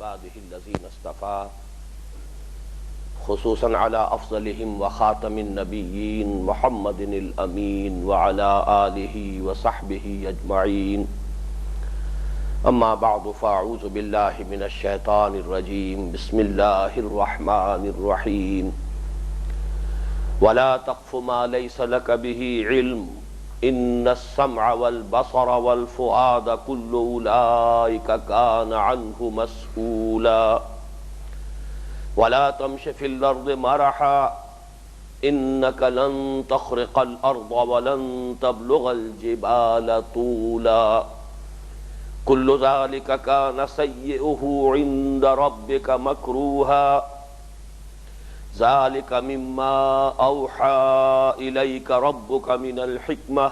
عباده الذين اصطفى خصوصا على أفضلهم وخاتم النبيين محمد الأمين وعلى آله وصحبه أجمعين. أما بعد فأعوذ بالله من الشيطان الرجيم. بسم الله الرحمن الرحيم. ولا تقف ما ليس لك به علم إن السمع والبصر والفؤاد كل أولئك كان عنه مسؤولا. ولا تمش في الأرض مرحا إنك لن تخرق الأرض ولن تبلغ الجبال طولا. كل ذلك كان سيئه عند ربك مكروها. ذلك مما أوحى إليك ربك من الحكمة.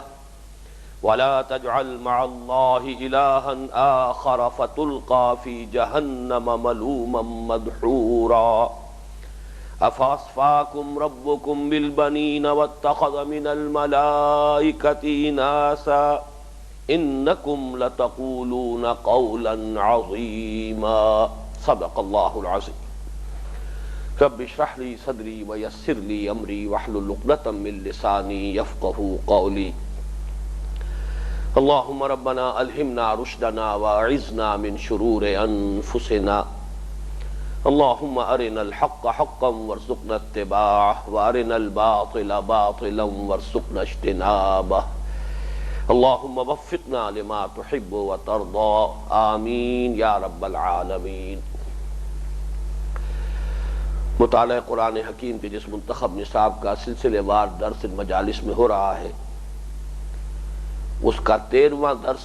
ولا تجعل مع الله إلها آخر فتلقى في جهنم ملوما مدحورا. أفأصفاكم ربكم بالبنين واتخذ من الملائكة إناثا إنكم لتقولون قولا عظيما. صدق الله العظيم. رب اشرح لي صدري ويسر لي أمري واحلل عقدة من لساني يفقهوا قولي. اللهم ربنا ألهمنا رشدنا وأعذنا من شرور أنفسنا. اللهم أرنا الحق حقا وارزقنا اتباعه وأرنا الباطل باطلا وارزقنا اجتنابه. اللهم وفقنا لما تحب وترضى. آمین یا رب العالمین. مطالعہ قرآن حکیم کے جس منتخب نصاب کا سلسلے وار درس مجالس میں ہو رہا ہے، اس کا 13واں درس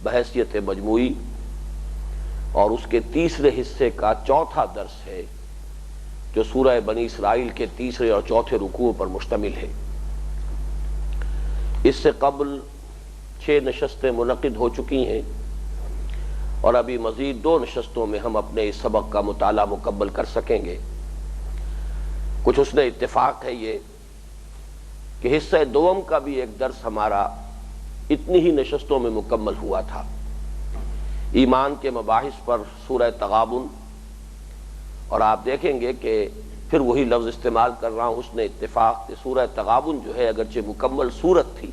بحیثیت مجموعی اور اس کے تیسرے حصے کا چوتھا درس ہے، جو سورہ بنی اسرائیل کے تیسرے اور چوتھے رکوع پر مشتمل ہے۔ اس سے قبل 6 نشستیں منعقد ہو چکی ہیں اور ابھی مزید 2 نشستوں میں ہم اپنے اس سبق کا مطالعہ مکمل کر سکیں گے۔ کچھ حسن اتفاق ہے یہ کہ حصہ دوم کا بھی ایک درس ہمارا اتنی ہی نشستوں میں مکمل ہوا تھا۔ ایمان کے مباحث پر سورہ تغابن، اور آپ دیکھیں گے کہ پھر وہی لفظ استعمال کر رہا ہوں، حسن اتفاق کہ سورہ تغابن جو ہے اگرچہ مکمل سورت تھی،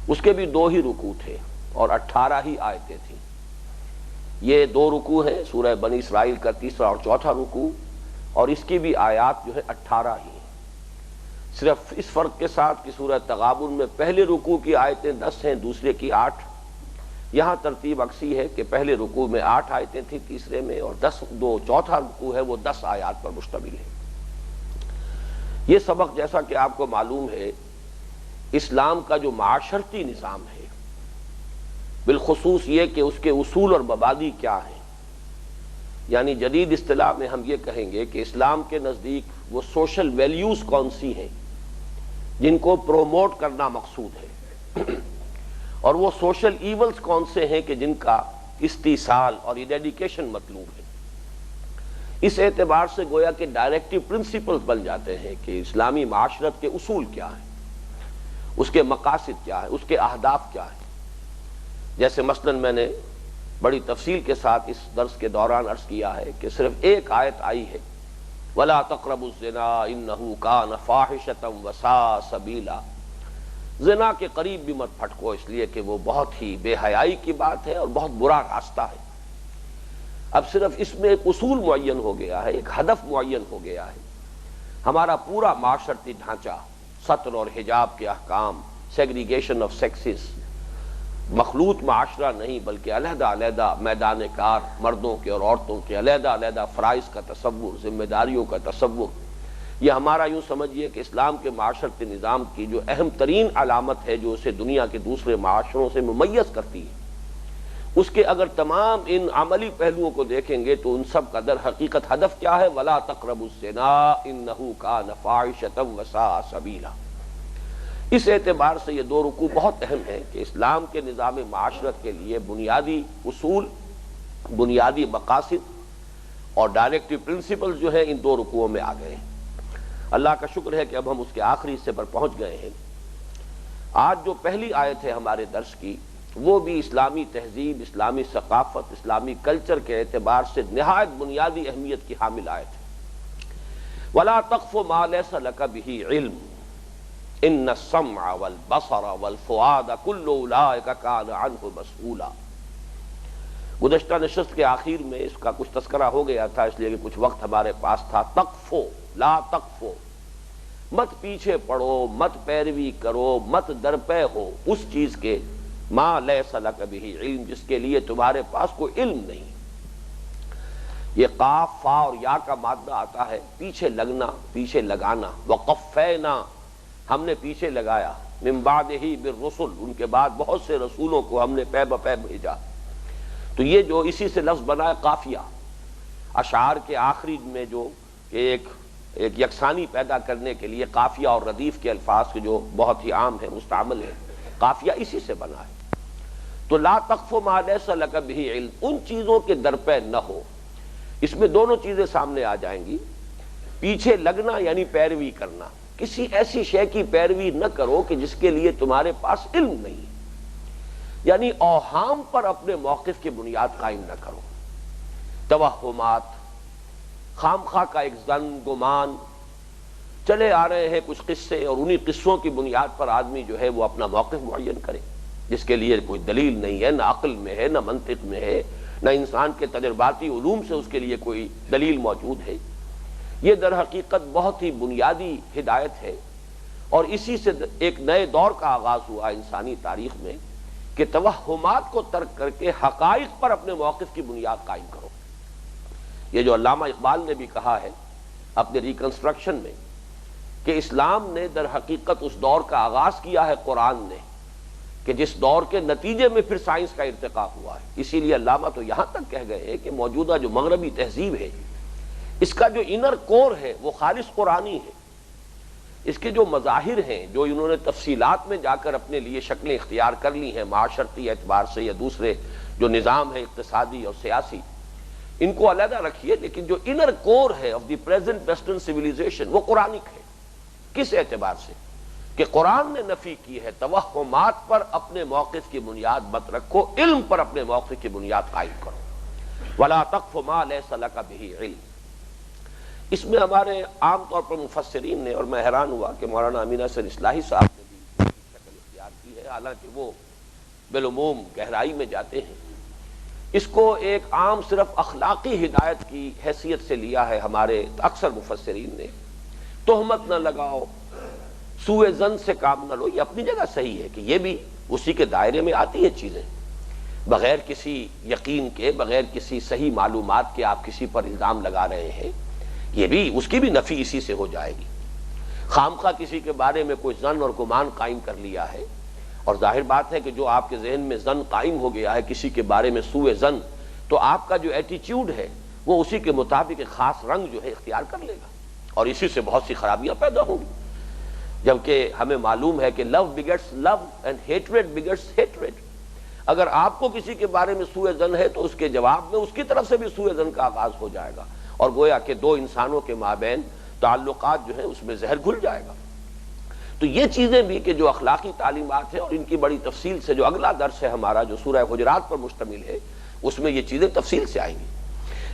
اس کے بھی 2 ہی رکوع تھے اور 18 ہی آیتیں تھیں۔ یہ 2 رکوع ہیں، سورہ بنی اسرائیل کا تیسرا اور چوتھا رکوع، اور اس کی بھی آیات جو ہے 18 ہی ہیں، صرف اس فرق کے ساتھ کہ سورہ تغابن میں پہلے رکوع کی آیتیں 10 ہیں، دوسرے کی 8۔ یہاں ترتیب عکسی ہے کہ پہلے رکوع میں 8 آیتیں تھیں، تیسرے میں، اور چوتھا رکوع ہے وہ 10 آیات پر مشتمل ہے۔ یہ سبق جیسا کہ آپ کو معلوم ہے اسلام کا جو معاشرتی نظام ہے، بالخصوص یہ کہ اس کے اصول اور مبادی کیا ہیں، یعنی جدید اصطلاح میں ہم یہ کہیں گے کہ اسلام کے نزدیک وہ سوشل ویلیوز کون سی ہیں جن کو پروموٹ کرنا مقصود ہے، اور وہ سوشل ایولز کون سے ہیں کہ جن کا استیصال اور ایریڈیکیشن مطلوب ہے۔ اس اعتبار سے گویا کہ ڈائریکٹو پرنسپلز بن جاتے ہیں کہ اسلامی معاشرت کے اصول کیا ہیں، اس کے مقاصد کیا ہیں، اس کے اہداف کیا ہیں۔ جیسے مثلا میں نے بڑی تفصیل کے ساتھ اس درس کے دوران عرض کیا ہے کہ صرف ایک آیت آئی ہے، وَلَا تَقْرَبُوا الزِّنَا إِنَّهُ كَانَ فَاحِشَةً وَسَاءَ سَبِيلًا۔ زنا کے قریب بھی مت پھٹکو، اس لیے کہ وہ بہت ہی بے حیائی کی بات ہے اور بہت برا راستہ ہے۔ اب صرف اس میں ایک اصول معین ہو گیا ہے، ایک ہدف معین ہو گیا ہے۔ ہمارا پورا معاشرتی ڈھانچہ، ستر اور حجاب کے احکام، سیگریگیشن آف سیکسز، مخلوط معاشرہ نہیں بلکہ علیحدہ علیحدہ میدان کار، مردوں کے اور عورتوں کے علیحدہ علیحدہ فرائض کا تصور، ذمہ داریوں کا تصور، یہ ہمارا یوں سمجھیے کہ اسلام کے معاشرتی نظام کی جو اہم ترین علامت ہے، جو اسے دنیا کے دوسرے معاشروں سے ممیز کرتی ہے۔ اس کے اگر تمام ان عملی پہلوؤں کو دیکھیں گے تو ان سب کا در حقیقت ہدف کیا ہے؟ وَلَا تَقْرَبُوا الزِّنَا إِنَّهُ كَانَ فَاحِشَةً وَسَاءَ سَبِيلًا۔ اس اعتبار سے یہ 2 رکوع بہت اہم ہیں کہ اسلام کے نظام معاشرت کے لیے بنیادی اصول، بنیادی مقاصد اور ڈائریکٹو پرنسپل جو ہے ان 2 رکوعوں میں آ گئے ہیں۔ اللہ کا شکر ہے کہ اب ہم اس کے آخری حصے پر پہنچ گئے ہیں۔ آج جو پہلی آیت ہے ہمارے درس کی، وہ بھی اسلامی تہذیب، اسلامی ثقافت، اسلامی کلچر کے اعتبار سے نہایت بنیادی اہمیت کی حامل آیت ہے۔ وَلَا تَقْفُ مَا لَيْسَ لَكَ بِهِ عِلْمٌ إِنَّ السَّمْعَ وَالْبَصَرَ وَالْفُؤَادَ كُلُّ أُولَٰئِكَ كَانَ عَنْهُ مَسْئُولًا۔ گزشتہ نشست کے آخر میں اس کا کچھ تذکرہ ہو گیا تھا، اس لیے کہ کچھ وقت ہمارے پاس تھا۔ تقفو، لا تقفو، مت پیچھے پڑو، مت پیروی کرو، مت درپے ہو اس چیز کے ما لیس لک بہ علم، جس کے لیے تمہارے پاس کوئی علم نہیں۔ یہ قاف، فا اور یا کا مادہ آتا ہے پیچھے لگنا، پیچھے لگانا۔ وقفینا، ہم نے پیچھے لگایا، من بعدہ بالرسل، ان کے بعد بہت سے رسولوں کو ہم نے پے بپے بھیجا۔ تو یہ جو اسی سے لفظ بنا ہے قافیہ، اشعار کے آخری میں جو ایک یکسانی پیدا کرنے کے لیے قافیہ اور ردیف کے الفاظ کے جو بہت ہی عام ہیں، مستعمل ہیں، قافیہ اسی سے بنا ہے۔ تو لا تقف ما لیس لک بہ علم، ان چیزوں کے درپے نہ ہو۔ اس میں دونوں چیزیں سامنے آ جائیں گی۔ پیچھے لگنا یعنی پیروی کرنا، کسی ایسی شے کی پیروی نہ کرو کہ جس کے لیے تمہارے پاس علم نہیں، یعنی اوہام پر اپنے موقف کی بنیاد قائم نہ کرو۔ توہمات، خام خواہ کا ایک ظن، گمان، چلے آ رہے ہیں کچھ قصے، اور انہی قصوں کی بنیاد پر آدمی جو ہے وہ اپنا موقف معین کرے، جس کے لیے کوئی دلیل نہیں ہے، نہ عقل میں ہے، نہ منطق میں ہے، نہ انسان کے تجرباتی علوم سے اس کے لیے کوئی دلیل موجود ہے۔ یہ در حقیقت بہت ہی بنیادی ہدایت ہے، اور اسی سے ایک نئے دور کا آغاز ہوا انسانی تاریخ میں کہ توہمات کو ترک کر کے حقائق پر اپنے موقف کی بنیاد قائم کرو۔ یہ جو علامہ اقبال نے بھی کہا ہے اپنے ریکنسٹرکشن میں کہ اسلام نے در حقیقت اس دور کا آغاز کیا ہے قرآن نے، کہ جس دور کے نتیجے میں پھر سائنس کا ارتقا ہوا ہے۔ اسی لیے علامہ تو یہاں تک کہہ گئے ہیں کہ موجودہ جو مغربی تہذیب ہے، اس کا جو انر کور ہے وہ خالص قرآنی ہے۔ اس کے جو مظاہر ہیں، جو انہوں نے تفصیلات میں جا کر اپنے لیے شکلیں اختیار کر لی ہیں معاشرتی اعتبار سے یا دوسرے جو نظام ہے اقتصادی اور سیاسی، ان کو علیحدہ رکھیے، لیکن جو انر کور ہے of the present western civilization وہ قرآنک ہے۔ کس اعتبار سے؟ کہ قرآن نے نفی کی ہے توہمات پر اپنے موقف کی بنیاد مت رکھو، علم پر اپنے موقف کی بنیاد قائم کرو۔ وَلَا تَقْفُ مَا لَيْسَ لَكَ بِهِ عِلْمٌ۔ اس میں ہمارے عام طور پر مفسرین نے، اور میں حیران ہوا کہ مولانا امین حسن اصلاحی صاحب نے بھی شکل اختیار کی ہے، حالانکہ وہ بالعموم گہرائی میں جاتے ہیں، اس کو ایک عام صرف اخلاقی ہدایت کی حیثیت سے لیا ہے ہمارے اکثر مفسرین نے۔ تہمت نہ لگاؤ، سوء ظن سے کام نہ لو، یہ اپنی جگہ صحیح ہے کہ یہ بھی اسی کے دائرے میں آتی ہیں چیزیں۔ بغیر کسی یقین کے، بغیر کسی صحیح معلومات کے آپ کسی پر الزام لگا رہے ہیں، یہ بھی اس کی بھی نفی اسی سے ہو جائے گی۔ خام خواہ کسی کے بارے میں کوئی ظن اور گمان قائم کر لیا ہے، اور ظاہر بات ہے کہ جو آپ کے ذہن میں ظن قائم ہو گیا ہے کسی کے بارے میں سوء ظن، تو آپ کا جو ایٹیچیوڈ ہے وہ اسی کے مطابق ایک خاص رنگ جو ہے اختیار کر لے گا، اور اسی سے بہت سی خرابیاں پیدا ہوں گی۔ جبکہ ہمیں معلوم ہے کہ لو بگٹس لو اینڈ ہیٹریڈ بگٹس ہیٹریڈ۔ اگر آپ کو کسی کے بارے میں سوء ظن ہے تو اس کے جواب میں اس کی طرف سے بھی سوء ظن کا آغاز ہو جائے گا، اور گویا کہ دو انسانوں کے مابین تعلقات جو ہیں اس میں زہر گھل جائے گا۔ تو یہ چیزیں بھی کہ جو اخلاقی تعلیمات ہیں، اور ان کی بڑی تفصیل سے جو اگلا درس ہے ہمارا جو سورہ حجرات پر مشتمل ہے، اس میں یہ چیزیں تفصیل سے آئیں گی۔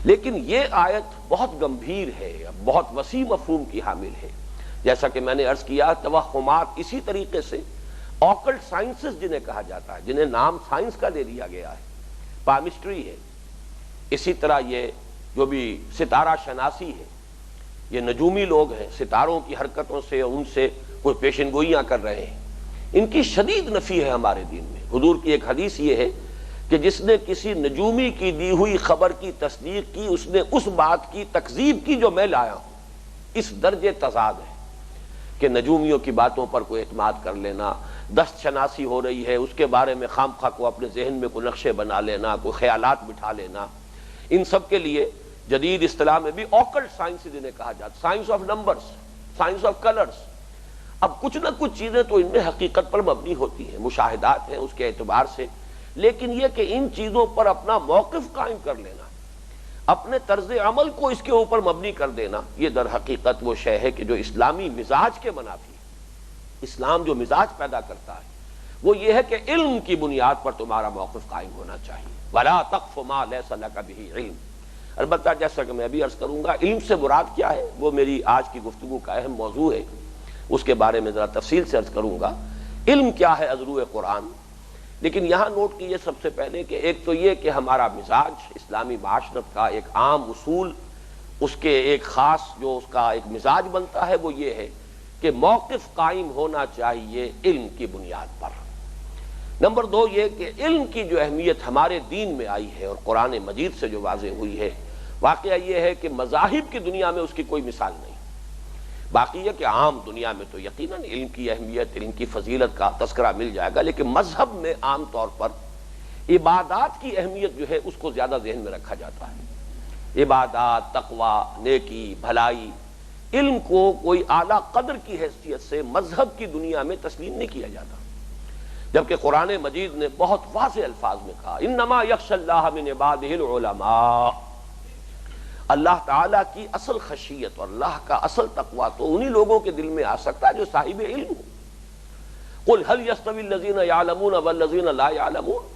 لیکن یہ آیت بہت گمبھیر ہے، بہت وسیع مفہوم کی حامل ہے۔ جیسا کہ میں نے عرض کیا، توہمات اسی طریقے سے آکلٹ سائنسز جنہیں کہا جاتا ہے، جنہیں نام سائنس کا دے دیا گیا ہے، پامسٹری ہے، اسی طرح یہ جو بھی ستارہ شناسی ہے، یہ نجومی لوگ ہیں، ستاروں کی حرکتوں سے ان سے کوئی پیشن گوئیاں کر رہے ہیں، ان کی شدید نفی ہے ہمارے دین میں۔ حضور کی ایک حدیث یہ ہے کہ جس نے کسی نجومی کی دی ہوئی خبر کی تصدیق کی، اس نے اس بات کی تکذیب کی جو میں لایا ہوں۔ اس درجے تضاد ہے کہ نجومیوں کی باتوں پر کوئی اعتماد کر لینا، دست شناسی ہو رہی ہے اس کے بارے میں خام خواہ کو اپنے ذہن میں کوئی نقشے بنا لینا، کوئی خیالات بٹھا لینا، ان سب کے لیے جدید اصطلاح میں بھی آکلٹ سائنس جنہیں کہا جاتا، science of numbers, science of colours. اب کچھ نہ کچھ چیزیں تو ان میں حقیقت پر مبنی ہوتی ہیں، مشاہدات ہیں اس کے اعتبار سے، لیکن یہ کہ ان چیزوں پر اپنا موقف قائم کر لینا، اپنے طرز عمل کو اس کے اوپر مبنی کر دینا، یہ در حقیقت وہ شے ہے کہ جو اسلامی مزاج کے منافی ہے۔ اسلام جو مزاج پیدا کرتا ہے وہ یہ ہے کہ علم کی بنیاد پر تمہارا موقف قائم ہونا چاہیے. وَلَا تَقْفُ مَا لَيْسَ لَكَ بِهِ علم. البتہ جیسا کہ میں ابھی عرض کروں گا، علم سے مراد کیا ہے وہ میری آج کی گفتگو کا اہم موضوع ہے، اس کے بارے میں ذرا تفصیل سے عرض کروں گا. علم کیا ہے ازروع قرآن. لیکن یہاں نوٹ کیجیے سب سے پہلے کہ ایک تو یہ کہ ہمارا مزاج اسلامی معاشرت کا ایک عام اصول، اس کے ایک خاص جو اس کا ایک مزاج بنتا ہے وہ یہ ہے کہ موقف قائم ہونا چاہیے علم کی بنیاد پر. نمبر دو یہ کہ علم کی جو اہمیت ہمارے دین میں آئی ہے اور قرآن مجید سے جو واضح ہوئی ہے، واقعہ یہ ہے کہ مذاہب کی دنیا میں اس کی کوئی مثال نہیں. باقی یہ کہ عام دنیا میں تو یقیناً علم کی اہمیت، علم کی فضیلت کا تذکرہ مل جائے گا، لیکن مذہب میں عام طور پر عبادات کی اہمیت جو ہے اس کو زیادہ ذہن میں رکھا جاتا ہے. عبادات، تقوی، نیکی، بھلائی، علم کو کوئی اعلیٰ قدر کی حیثیت سے مذہب کی دنیا میں تسلیم نہیں کیا جاتا، جبکہ قرآن مجید نے بہت واضح الفاظ میں کہا انما یخشی اللہ من عبادہ العلماء. اللہ تعالیٰ کی اصل خشیت اور اللہ کا اصل تقویٰ تو انہی لوگوں کے دل میں آ سکتا ہے جو صاحب علم ہو. قل هل يستوي الذين يعلمون والذين لا يعلمون.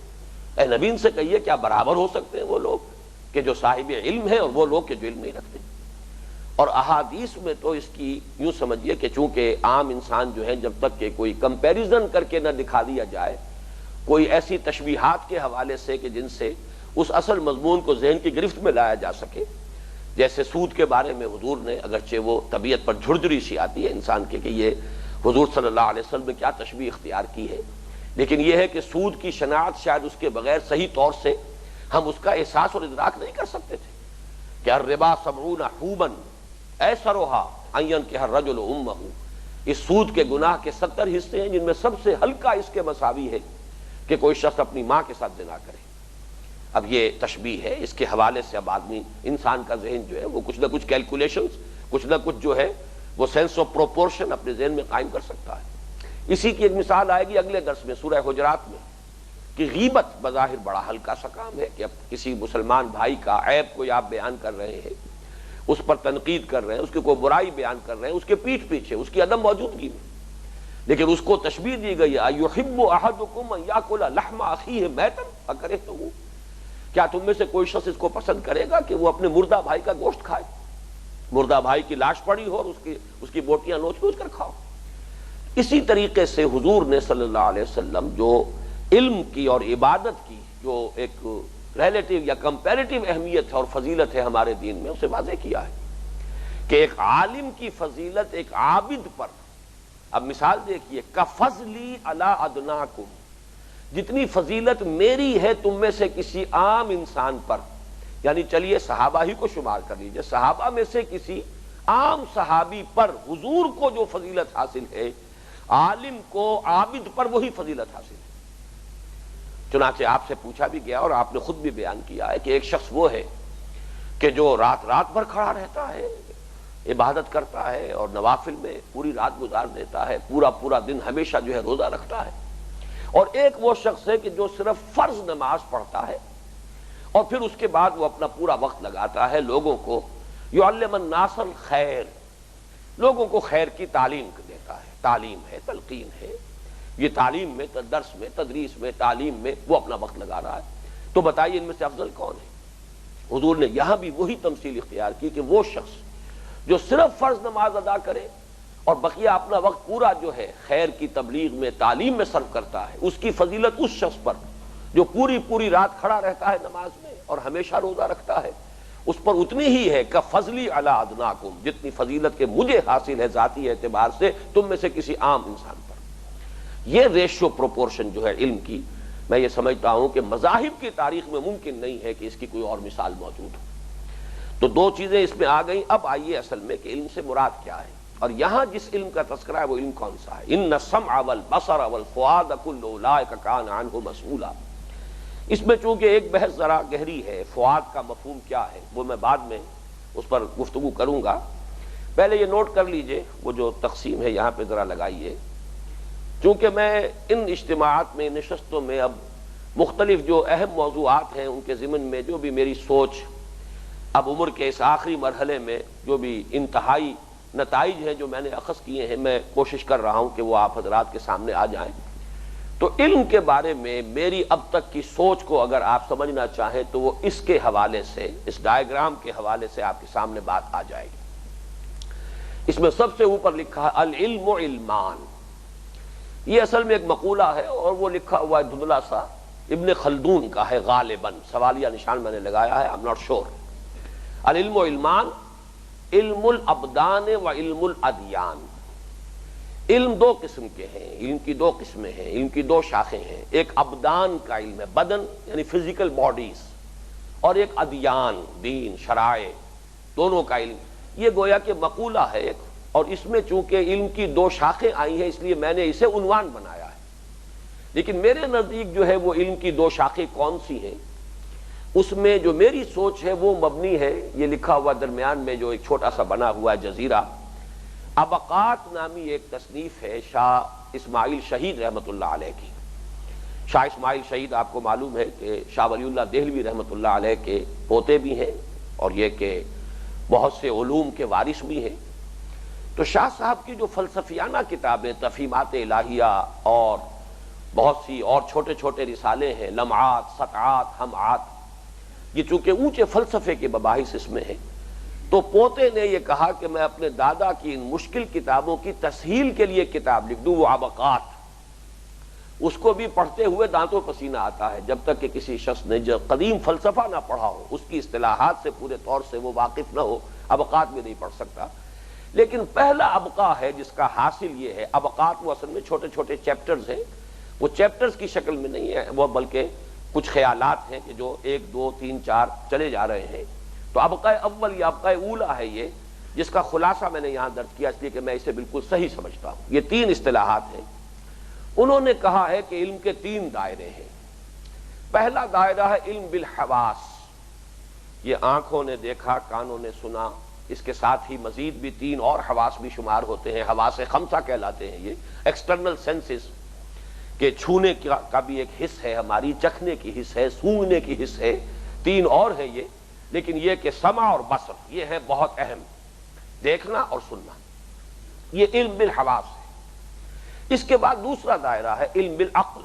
اے نبی ان سے کہیے کیا برابر ہو سکتے ہیں وہ لوگ کہ جو صاحب علم ہے اور وہ لوگ کہ جو علم نہیں رکھتے. اور احادیث میں تو اس کی یوں سمجھیے کہ چونکہ عام انسان جو ہے جب تک کہ کوئی کمپیریزن کر کے نہ دکھا دیا جائے، کوئی ایسی تشبیہات کے حوالے سے کہ جن سے اس اصل مضمون کو ذہن کی گرفت میں لایا جا سکے، جیسے سود کے بارے میں حضور نے، اگرچہ وہ طبیعت پر جھرجھری سی آتی ہے انسان کے کہ یہ حضور صلی اللہ علیہ وسلم نے کیا تشبیہ اختیار کی ہے، لیکن یہ ہے کہ سود کی شناعت شاید اس کے بغیر صحیح طور سے ہم اس کا احساس اور ادراک نہیں کر سکتے تھے کہ الربا 70 حوباً ایسرها ان ينكح الرجل امه. اس سود کے گناہ کے 70 حصے ہیں جن میں سب سے ہلکا اس کے مساوی ہے کہ کوئی شخص اپنی ماں کے ساتھ زنا کرے. اب یہ تشبیہ ہے، اس کے حوالے سے اب آدمی، انسان کا ذہن جو ہے وہ کچھ نہ کچھ کیلکولیشنز، کچھ نہ کچھ جو ہے وہ سینس آف پروپورشن اپنے ذہن میں قائم کر سکتا ہے. اسی کی ایک مثال آئے گی اگلے درس میں سورہ حجرات میں کہ غیبت بظاہر بڑا ہلکا سا کام ہے کہ اب کسی مسلمان بھائی کا عیب کوئی آپ بیان کر رہے ہیں، اس پر تنقید کر رہے ہیں، اس کی کوئی برائی بیان کر رہے ہیں، اس کے پیٹھ پیچھے، اس کی عدم موجودگی میں، لیکن اس کو تشبیہ دی گئی ہے ایحب احدکم ان یاکل لحم اخیہ میتا فکرہتموہ. کیا تم میں سے کوئی شخص اس کو پسند کرے گا کہ وہ اپنے مردہ بھائی کا گوشت کھائے؟ مردہ بھائی کی لاش پڑی ہو اور اس کی بوٹیاں نوچ نوچ کر کھاؤ. اسی طریقے سے حضور نے صلی اللہ علیہ وسلم جو علم کی اور عبادت کی جو ایک ریلیٹیو یا کمپیریٹیو اہمیت ہے اور فضیلت ہے ہمارے دین میں، اسے واضح کیا ہے کہ ایک عالم کی فضیلت ایک عابد پر، اب مثال دیکھیے، کفضلی علی ادناکم، جتنی فضیلت میری ہے تم میں سے کسی عام انسان پر، یعنی چلیے صحابہ ہی کو شمار کر لیجئے، صحابہ میں سے کسی عام صحابی پر حضور کو جو فضیلت حاصل ہے، عالم کو عابد پر وہی فضیلت حاصل ہے. چنانچہ آپ سے پوچھا بھی گیا اور آپ نے خود بھی بیان کیا ہے کہ ایک شخص وہ ہے کہ جو رات رات بھر کھڑا رہتا ہے، عبادت کرتا ہے اور نوافل میں پوری رات گزار دیتا ہے، پورا دن ہمیشہ جو ہے روزہ رکھتا ہے. اور ایک وہ شخص ہے کہ جو صرف فرض نماز پڑھتا ہے اور پھر اس کے بعد وہ اپنا پورا وقت لگاتا ہے لوگوں کو یعلم الناس الخیر، لوگوں کو خیر کی تعلیم دیتا ہے. تعلیم ہے، تلقین ہے، یہ تعلیم میں، درس میں، تدریس میں، تعلیم میں وہ اپنا وقت لگا رہا ہے. تو بتائیے ان میں سے افضل کون ہے؟ حضور نے یہاں بھی وہی تمثیل اختیار کی کہ وہ شخص جو صرف فرض نماز ادا کرے اور بقیہ اپنا وقت پورا جو ہے خیر کی تبلیغ میں، تعلیم میں صرف کرتا ہے، اس کی فضیلت اس شخص پر جو پوری رات کھڑا رہتا ہے نماز میں اور ہمیشہ روزہ رکھتا ہے، اس پر اتنی ہی ہے کہ فضلی علی ادناکم، جتنی فضیلت کے مجھے حاصل ہے ذاتی اعتبار سے تم میں سے کسی عام انسان پر. یہ ریشو پروپورشن جو ہے علم کی، میں یہ سمجھتا ہوں کہ مذاہب کی تاریخ میں ممکن نہیں ہے کہ اس کی کوئی اور مثال موجود ہو. تو دو چیزیں اس میں آ گئیں. اب آئیے اصل میں کہ علم سے مراد کیا ہے، اور یہاں جس علم کا تذکرہ ہے وہ علم کون سا ہے؟ ان السمع والبصر والفؤاد کل اولئک کان عنہ مسئولا. اس میں چونکہ ایک بحث ذرا گہری ہے، فؤاد کا مفہوم کیا ہے وہ میں بعد میں اس پر گفتگو کروں گا. پہلے یہ نوٹ کر لیجئے، وہ جو تقسیم ہے یہاں پہ ذرا لگائیے، چونکہ میں ان اجتماعات میں، نشستوں میں اب مختلف جو اہم موضوعات ہیں ان کے ضمن میں جو بھی میری سوچ اب عمر کے اس آخری مرحلے میں جو بھی انتہائی نتائج ہیں جو میں نے اخذ کیے ہیں، میں کوشش کر رہا ہوں کہ وہ آپ حضرات کے سامنے آ جائیں. تو علم کے بارے میں میری اب تک کی سوچ کو اگر آپ سمجھنا چاہیں تو وہ اس کے حوالے سے، اس ڈائیگرام کے حوالے سے آپ کے سامنے بات آ جائے گی۔ اس میں سب سے اوپر لکھا ہے العلم علمان۔ یہ اصل میں ایک مقولہ ہے اور وہ لکھا ہوا ہے دھندلا سا، ابن خلدون کا ہے غالباً، سوالیہ نشان میں نے لگایا ہے، I'm not sure۔ العلم علمان، علم الابدان و علم الادیان۔ علم دو قسم کے ہیں، علم کی دو قسمیں ہیں، علم کی دو شاخیں ہیں۔ ایک ابدان کا علم ہے، بدن یعنی فزیکل باڈیز، اور ایک ادیان، دین، شرائع، دونوں کا علم۔ یہ گویا کہ مقولہ ہے ایک، اور اس میں چونکہ علم کی دو شاخیں آئی ہیں اس لیے میں نے اسے عنوان بنایا ہے۔ لیکن میرے نزدیک جو ہے وہ علم کی دو شاخیں کون سی ہیں، اس میں جو میری سوچ ہے وہ مبنی ہے، یہ لکھا ہوا درمیان میں جو ایک چھوٹا سا بنا ہوا ہے جزیرہ، ابقات نامی ایک تصنیف ہے شاہ اسماعیل شہید رحمۃ اللہ علیہ کی۔ شاہ اسماعیل شہید آپ کو معلوم ہے کہ شاہ ولی اللہ دہلوی رحمۃ اللہ علیہ کے پوتے بھی ہیں، اور یہ کہ بہت سے علوم کے وارث بھی ہیں۔ تو شاہ صاحب کی جو فلسفیانہ کتابیں تفہیمات الہیہ اور بہت سی اور چھوٹے چھوٹے رسالے ہیں، لمعات، سطعات، ہمعات، یہ چونکہ اونچے فلسفے کے مباحث اس میں ہیں، تو پوتے نے یہ کہا کہ میں اپنے دادا کی ان مشکل کتابوں کی تسہیل کے لیے کتاب لکھ دوں، وہ ابقات۔ اس کو بھی پڑھتے ہوئے دانتوں پسینہ آتا ہے، جب تک کہ کسی شخص نے جو قدیم فلسفہ نہ پڑھا ہو، اس کی اصطلاحات سے پورے طور سے وہ واقف نہ ہو، ابقات میں نہیں پڑھ سکتا۔ لیکن پہلا ابقا ہے جس کا حاصل یہ ہے، ابقات وہ اصل میں چھوٹے چھوٹے چیپٹرز ہیں، وہ چیپٹرز کی شکل میں نہیں ہے، وہ بلکہ کچھ خیالات ہیں کہ جو 1 2 3 4 چلے جا رہے ہیں۔ تو ابقا اول یا ابقا اولا ہے یہ، جس کا خلاصہ میں نے یہاں درج کیا اس لیے کہ میں اسے بالکل صحیح سمجھتا ہوں۔ یہ 3 اصطلاحات ہیں۔ انہوں نے کہا ہے کہ علم کے 3 دائرے ہیں۔ پہلا دائرہ ہے علم بالحواس، یہ آنکھوں نے دیکھا، کانوں نے سنا، اس کے ساتھ ہی مزید بھی 3 اور حواس بھی شمار ہوتے ہیں، حواس خمسہ کہلاتے ہیں یہ، ایکسٹرنل سینسز، کہ چھونے کا بھی ایک حص ہے ہماری، چکھنے کی حص ہے، سونگھنے کی حص ہے، 3 اور ہیں یہ، لیکن یہ کہ سمع اور بصر یہ ہے بہت اہم، دیکھنا اور سننا، یہ علم بالحواس ہے۔ اس کے بعد دوسرا دائرہ ہے علم بالعقل،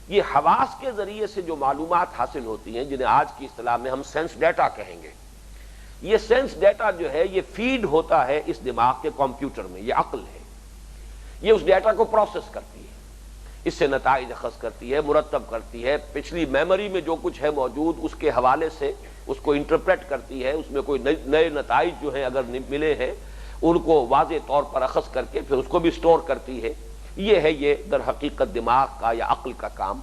یہ حواس کے ذریعے سے جو معلومات حاصل ہوتی ہیں جنہیں آج کی اصطلاح میں ہم سینس ڈیٹا کہیں گے، یہ سینس ڈیٹا جو ہے یہ فیڈ ہوتا ہے اس دماغ کے کمپیوٹر میں، یہ عقل ہے، یہ اس ڈیٹا کو پروسیس کرتی ہے، اس سے نتائج اخذ کرتی ہے، مرتب کرتی ہے، پچھلی میموری میں جو کچھ ہے موجود اس کے حوالے سے اس کو انٹرپریٹ کرتی ہے، اس میں کوئی نئے نتائج جو ہیں اگر ملے ہیں ان کو واضح طور پر اخذ کر کے پھر اس کو بھی سٹور کرتی ہے۔ یہ ہے یہ در حقیقت دماغ کا یا عقل کا کام۔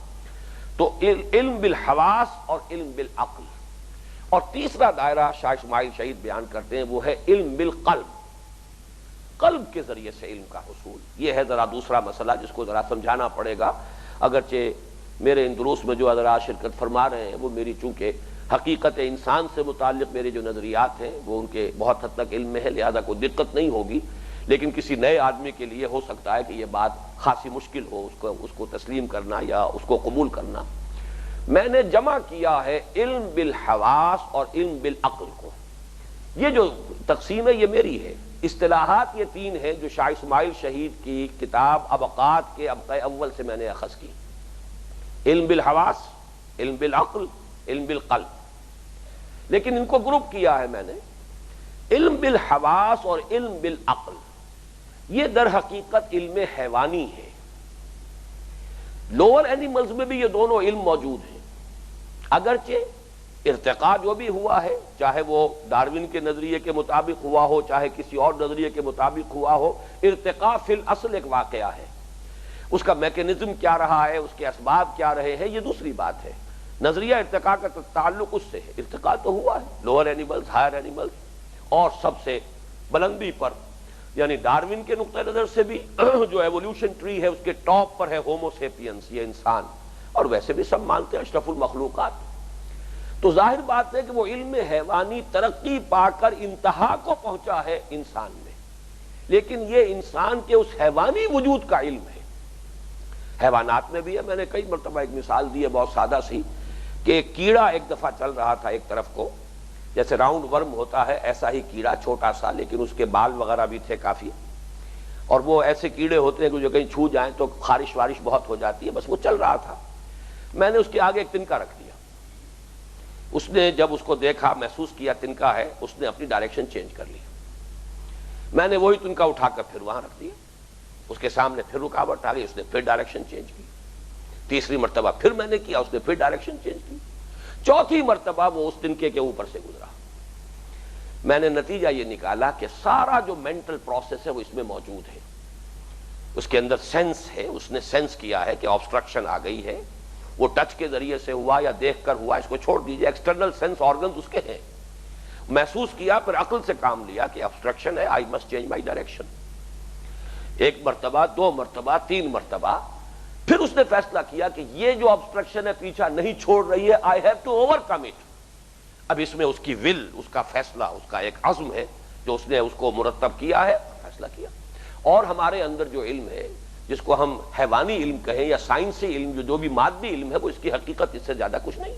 تو علم بالحواس اور علم بالعقل۔ اور تیسرا دائرہ شاہ اسماعیل شہید بیان کرتے ہیں وہ ہے علم بالقلب، قلب کے ذریعے سے علم کا حصول۔ یہ ہے ذرا دوسرا مسئلہ جس کو ذرا سمجھانا پڑے گا، اگرچہ میرے ان دروس میں جو حضرات شرکت فرما رہے ہیں وہ میری چونکہ حقیقت انسان سے متعلق میرے جو نظریات ہیں وہ ان کے بہت حد تک علم میں ہے، لہذا کوئی دقت نہیں ہوگی، لیکن کسی نئے آدمی کے لیے ہو سکتا ہے کہ یہ بات خاصی مشکل ہو اس کو تسلیم کرنا یا اس کو قبول کرنا۔ میں نے جمع کیا ہے علم بالحواس اور علم بالعقل کو۔ یہ جو تقسیم ہے یہ میری ہے، اصطلاحات یہ 3 ہیں جو شاہ اسماعیل شہید کی کتاب ابقات کے ابقۂ اول سے میں نے اخذ کی، علم بالحواس، علم بالعقل، علم بالقلب۔ لیکن ان کو گروپ کیا ہے میں نے، علم بالحواس اور علم بالعقل یہ در حقیقت علم حیوانی ہے۔ لوور اینیملز میں بھی یہ دونوں علم موجود ہیں، اگرچہ ارتقاء جو بھی ہوا ہے، چاہے وہ ڈارون کے نظریے کے مطابق ہوا ہو چاہے کسی اور نظریے کے مطابق ہوا ہو، ارتقاء فی الاصل ایک واقعہ ہے، اس کا میکینزم کیا رہا ہے، اس کے اسباب کیا رہے ہیں، یہ دوسری بات ہے۔ نظریہ ارتقاء کا تعلق اس سے ہے، ارتقاء تو ہوا ہے، لوور اینیملز، ہائر اینیملز، اور سب سے بلندی پر یعنی ڈارون کے نقطہ نظر سے بھی جو ایولیوشن ٹری ہے اس کے ٹاپ پر ہے ہومو سیپینس، یہ انسان، اور ویسے بھی سب مانتے ہیں اشرف المخلوقات۔ تو ظاہر بات ہے کہ وہ علم حیوانی ترقی پا کر انتہا کو پہنچا ہے انسان میں، لیکن یہ انسان کے اس حیوانی وجود کا علم ہے۔ حیوانات میں بھی ہے، میں نے کئی مرتبہ ایک مثال دی ہے بہت سادہ سی، کہ ایک کیڑا ایک دفعہ چل رہا تھا ایک طرف کو، جیسے راؤنڈ ورم ہوتا ہے ایسا ہی کیڑا چھوٹا سا، لیکن اس کے بال وغیرہ بھی تھے کافی، اور وہ ایسے کیڑے ہوتے ہیں کہ جو کہیں چھو جائیں تو خارش وارش بہت ہو جاتی ہے. بس وہ چل رہا تھا, میں نے اس کے آگے ایک تنکا رکھ دیا. اس نے جب اس کو دیکھا, محسوس کیا تنکا ہے, اس نے اپنی ڈائریکشن چینج کر لی. میں نے وہی تنکا اٹھا کر پھر وہاں رکھ دیا. اس کے سامنے پھر رکاوٹ آ گئی, اس نے پھر ڈائریکشن چینج کی. تیسری مرتبہ پھر میں نے کیا, اس نے پھر ڈائریکشن چینج کی. چوتھی مرتبہ وہ اس تنکے کے اوپر سے گزرا. میں نے نتیجہ یہ نکالا کہ سارا جو مینٹل پروسیس ہے وہ اس میں موجود ہے. اس کے اندر سینس ہے, اس نے سینس کیا ہے کہ آبسٹرکشن آ گئی ہے. وہ ٹچ کے ذریعے سے ہوا یا دیکھ کر ہوا, اس کو چھوڑ دیجئے, ایکسٹرنل سینس آرگنز اس کے ہیں. محسوس کیا, پھر عقل سے کام لیا کہ آبسٹرکشن ہے, I must change my direction. ایک مرتبہ, دو مرتبہ, تین مرتبہ, پھر اس نے فیصلہ کیا کہ یہ جو آبسٹرکشن ہے پیچھا نہیں چھوڑ رہی ہے, I have to overcome it. اب اس میں اس کی ول, اس کا فیصلہ, اس کا ایک عزم ہے جو اس نے اس کو مرتب کیا ہے, فیصلہ کیا. اور ہمارے اندر جو علم ہے, جس کو ہم حیوانی علم کہیں یا سائنسی علم, جو بھی مادی علم ہے, وہ اس کی حقیقت اس سے زیادہ کچھ نہیں.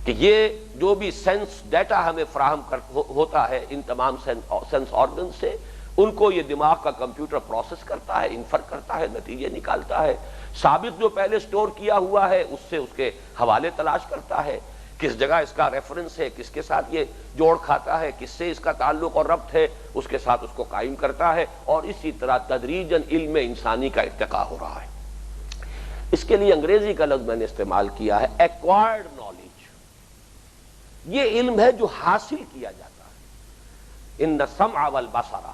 کہ یہ جو بھی سینس ڈیٹا ہمیں فراہم ہوتا ہے ان تمام سینس آرگن سے, ان کو یہ دماغ کا کمپیوٹر پروسیس کرتا ہے, انفر کرتا ہے, نتیجے نکالتا ہے. ثابت جو پہلے سٹور کیا ہوا ہے اس سے اس کے حوالے تلاش کرتا ہے, کس جگہ اس کا ریفرنس ہے, کس کے ساتھ یہ جوڑ کھاتا ہے, کس سے اس کا تعلق اور ربط ہے, اس کے ساتھ اس کو قائم کرتا ہے. اور اسی طرح تدریجاً علم انسانی کا ارتقاء ہو رہا ہے. اس کے لیے انگریزی کا لفظ میں نے استعمال کیا ہے ایکوائرڈ نالج. یہ علم ہے جو حاصل کیا جاتا ہے. ان السمع والبصر,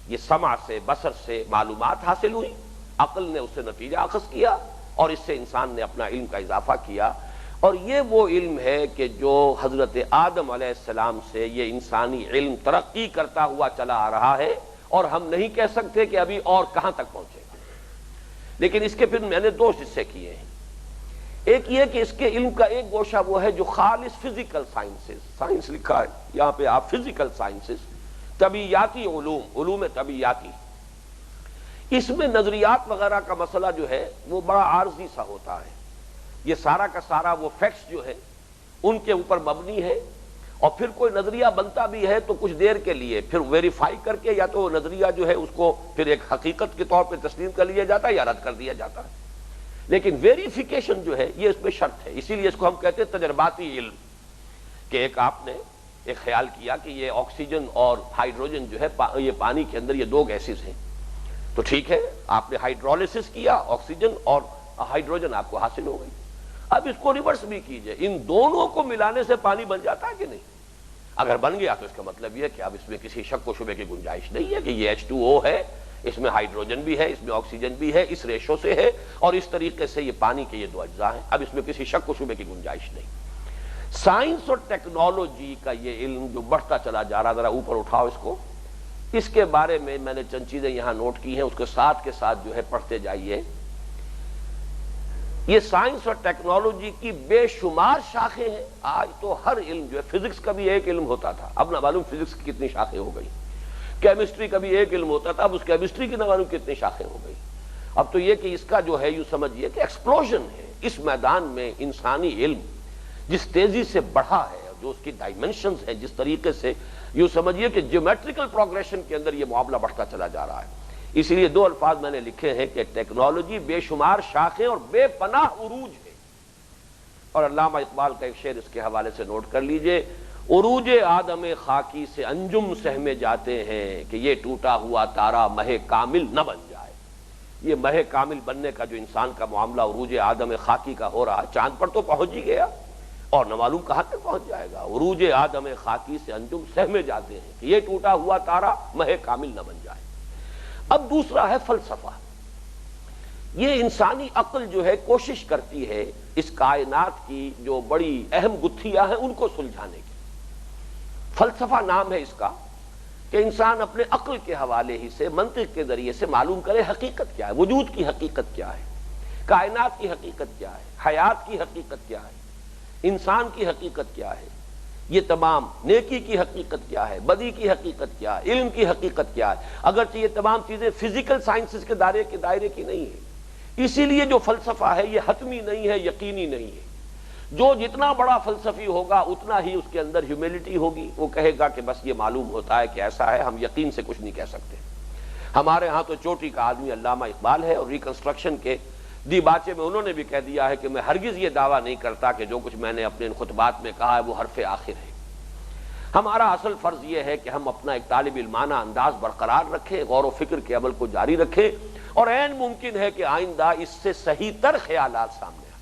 یہ سمع سے, بصر سے معلومات حاصل ہوئی, عقل نے اس سے نتیجہ اخذ کیا, اور اس سے انسان نے اپنا علم کا اضافہ کیا. اور یہ وہ علم ہے کہ جو حضرت آدم علیہ السلام سے یہ انسانی علم ترقی کرتا ہوا چلا آ رہا ہے, اور ہم نہیں کہہ سکتے کہ ابھی اور کہاں تک پہنچے گا. لیکن اس کے پھر میں نے دو حصے کیے ہیں. ایک یہ کہ اس کے علم کا ایک گوشہ وہ ہے جو خالص فزیکل سائنسز, سائنس لکھا ہے یہاں پہ آپ, فزیکل سائنسز, طبیعیاتی علوم, علوم طبیعیاتی. اس میں نظریات وغیرہ کا مسئلہ جو ہے وہ بڑا عارضی سا ہوتا ہے. یہ سارا کا سارا وہ فیکٹس جو ہے ان کے اوپر مبنی ہے, اور پھر کوئی نظریہ بنتا بھی ہے تو کچھ دیر کے لیے پھر ویریفائی کر کے یا تو نظریہ جو ہے اس کو پھر ایک حقیقت کے طور پہ تسلیم کر لیا جاتا ہے یا رد کر دیا جاتا ہے. لیکن ویریفیکیشن جو ہے یہ اس میں شرط ہے. اسی لیے اس کو ہم کہتے ہیں تجرباتی علم. کہ ایک آپ نے ایک خیال کیا کہ یہ آکسیجن اور ہائیڈروجن جو ہے یہ پانی کے اندر یہ دو گیسز ہیں, تو ٹھیک ہے, آپ نے ہائیڈرولسس کیا, آکسیجن اور ہائیڈروجن آپ کو حاصل ہو گئی. اب اس کو ریورس بھی کیجئے, ان دونوں کو ملانے سے پانی بن جاتا ہے کہ نہیں؟ اگر بن گیا تو اس کا مطلب یہ ہے کہ اب اس میں کسی شک و شبے کی گنجائش نہیں ہے کہ یہ H2O ہے, اس میں ہائیڈروجن بھی ہے, اس میں آکسیجن بھی ہے, اس ریشو سے ہے, اور اس طریقے سے یہ پانی کے یہ دو اجزاء ہیں. اب اس میں کسی شک و شبے کی گنجائش نہیں. سائنس اور ٹیکنالوجی کا یہ علم جو بڑھتا چلا جا رہا, ذرا اوپر اٹھاؤ اس کو. اس کے بارے میں نے چند چیزیں یہاں نوٹ کی ہیں, اس کے ساتھ جو ہے پڑھتے جائیے. یہ سائنس اور ٹیکنالوجی کی بے شمار شاخیں ہیں. آج تو ہر علم جو ہے, فزکس کا بھی ایک علم ہوتا تھا, اب نہ معلوم فزکس کی کتنی شاخیں ہو گئی. کیمسٹری کا بھی ایک علم ہوتا تھا, اب اس کیمسٹری کی نہ معلوم کتنی شاخیں ہو گئی. اب تو یہ کہ اس کا جو ہے یوں سمجھیے کہ ایکسپلوژن ہے اس میدان میں. انسانی علم جس تیزی سے بڑھا ہے, جو اس کی ڈائمنشنز ہیں, جس طریقے سے یوں سمجھیے کہ جیومیٹریکل پروگریشن کے اندر یہ معاملہ بڑھتا چلا جا رہا ہے. اسی لیے دو الفاظ میں نے لکھے ہیں کہ ٹیکنالوجی بے شمار شاخیں اور بے پناہ عروج ہے. اور علامہ اقبال کا ایک شعر اس کے حوالے سے نوٹ کر لیجئے, عروج آدم خاکی سے انجم سہمے جاتے ہیں کہ یہ ٹوٹا ہوا تارا مہ کامل نہ بن جائے. یہ مہ کامل بننے کا جو انسان کا معاملہ عروج آدم خاکی کا ہو رہا ہے, چاند پر تو پہنچ ہی گیا اور نہ معلوم کہاں تک پہنچ جائے گا. عروج آدم خاکی سے انجم سہمے جاتے ہیں کہ یہ ٹوٹا ہوا تارا مہ کامل نہ بن جائے. اب دوسرا ہے فلسفہ. یہ انسانی عقل جو ہے کوشش کرتی ہے اس کائنات کی جو بڑی اہم گتھیاں ہیں ان کو سلجھانے کی. فلسفہ نام ہے اس کا, کہ انسان اپنے عقل کے حوالے ہی سے, منطق کے ذریعے سے معلوم کرے حقیقت کیا ہے, وجود کی حقیقت کیا ہے, کائنات کی حقیقت کیا ہے, حیات کی حقیقت کیا ہے, انسان کی حقیقت کیا ہے, یہ تمام نیکی کی حقیقت کیا ہے, بدی کی حقیقت کیا ہے, علم کی حقیقت کیا ہے. اگرچہ یہ تمام چیزیں فزیکل سائنسز کے دائرے کی نہیں ہے, اسی لیے جو فلسفہ ہے یہ حتمی نہیں ہے, یقینی نہیں ہے. جو جتنا بڑا فلسفی ہوگا اتنا ہی اس کے اندر ہیوملٹی ہوگی. وہ کہے گا کہ بس یہ معلوم ہوتا ہے کہ ایسا ہے, ہم یقین سے کچھ نہیں کہہ سکتے. ہمارے ہاں تو چوٹی کا آدمی علامہ اقبال ہے، اور ریکنسٹرکشن کے دیباچے میں انہوں نے بھی کہہ دیا ہے کہ میں ہرگز یہ دعویٰ نہیں کرتا کہ جو کچھ میں نے اپنے ان خطبات میں کہا ہے وہ حرف آخر ہے۔ ہمارا اصل فرض یہ ہے کہ ہم اپنا ایک طالب علمانہ انداز برقرار رکھیں، غور و فکر کے عمل کو جاری رکھیں، اور عین ممکن ہے کہ آئندہ اس سے صحیح تر خیالات سامنے آئیں۔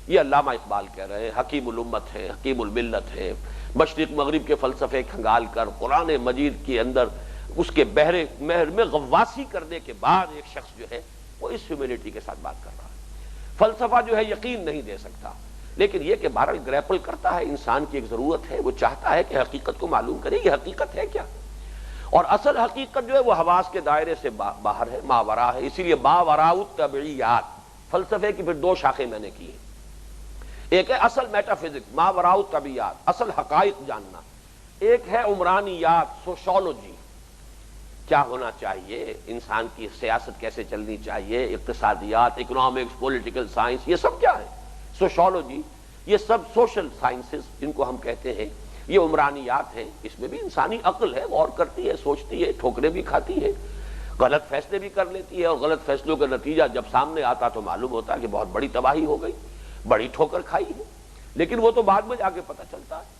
یہ علامہ اقبال کہہ رہے ہیں، حکیم الامت ہے، حکیم الملت ہے، مشرق مغرب کے فلسفے کھنگال کر قرآن مجید کے اندر اس کے بحر مہر میں غواصی کرنے کے بعد ایک شخص جو ہے وہ اس ہیومینٹی کے ساتھ بات کر رہا ہے۔ فلسفہ جو ہے یقین نہیں دے سکتا، لیکن یہ کہ بہرحال گریپل کرتا ہے، انسان کی ایک ضرورت ہے، وہ چاہتا ہے کہ حقیقت کو معلوم کرے، یہ حقیقت ہے کیا، اور اصل حقیقت جو ہے وہ حواس کے دائرے سے باہر ہے، ماورا ہے۔ اسی لیے باوراء الطبعیات فلسفے کی پھر دو شاخیں میں نے کی ہیں، ایک ہے اصل میٹا فزکس، ماوراء الطبعیات اصل حقائق جاننا، ایک ہے عمرانیات، سوشولوجی، کیا ہونا چاہیے، انسان کی سیاست کیسے چلنی چاہیے، اقتصادیات، اکنامکس، پولیٹیکل سائنس، یہ سب کیا ہے، سوشولوجی، یہ سب سوشل سائنسز جن کو ہم کہتے ہیں، یہ عمرانیات ہیں۔ اس میں بھی انسانی عقل ہے، غور کرتی ہے، سوچتی ہے، ٹھوکریں بھی کھاتی ہے، غلط فیصلے بھی کر لیتی ہے، اور غلط فیصلوں کا نتیجہ جب سامنے آتا تو معلوم ہوتا ہے کہ بہت بڑی تباہی ہو گئی، بڑی ٹھوکر کھائی ہے، لیکن وہ تو بعد میں جا کے پتہ چلتا ہے۔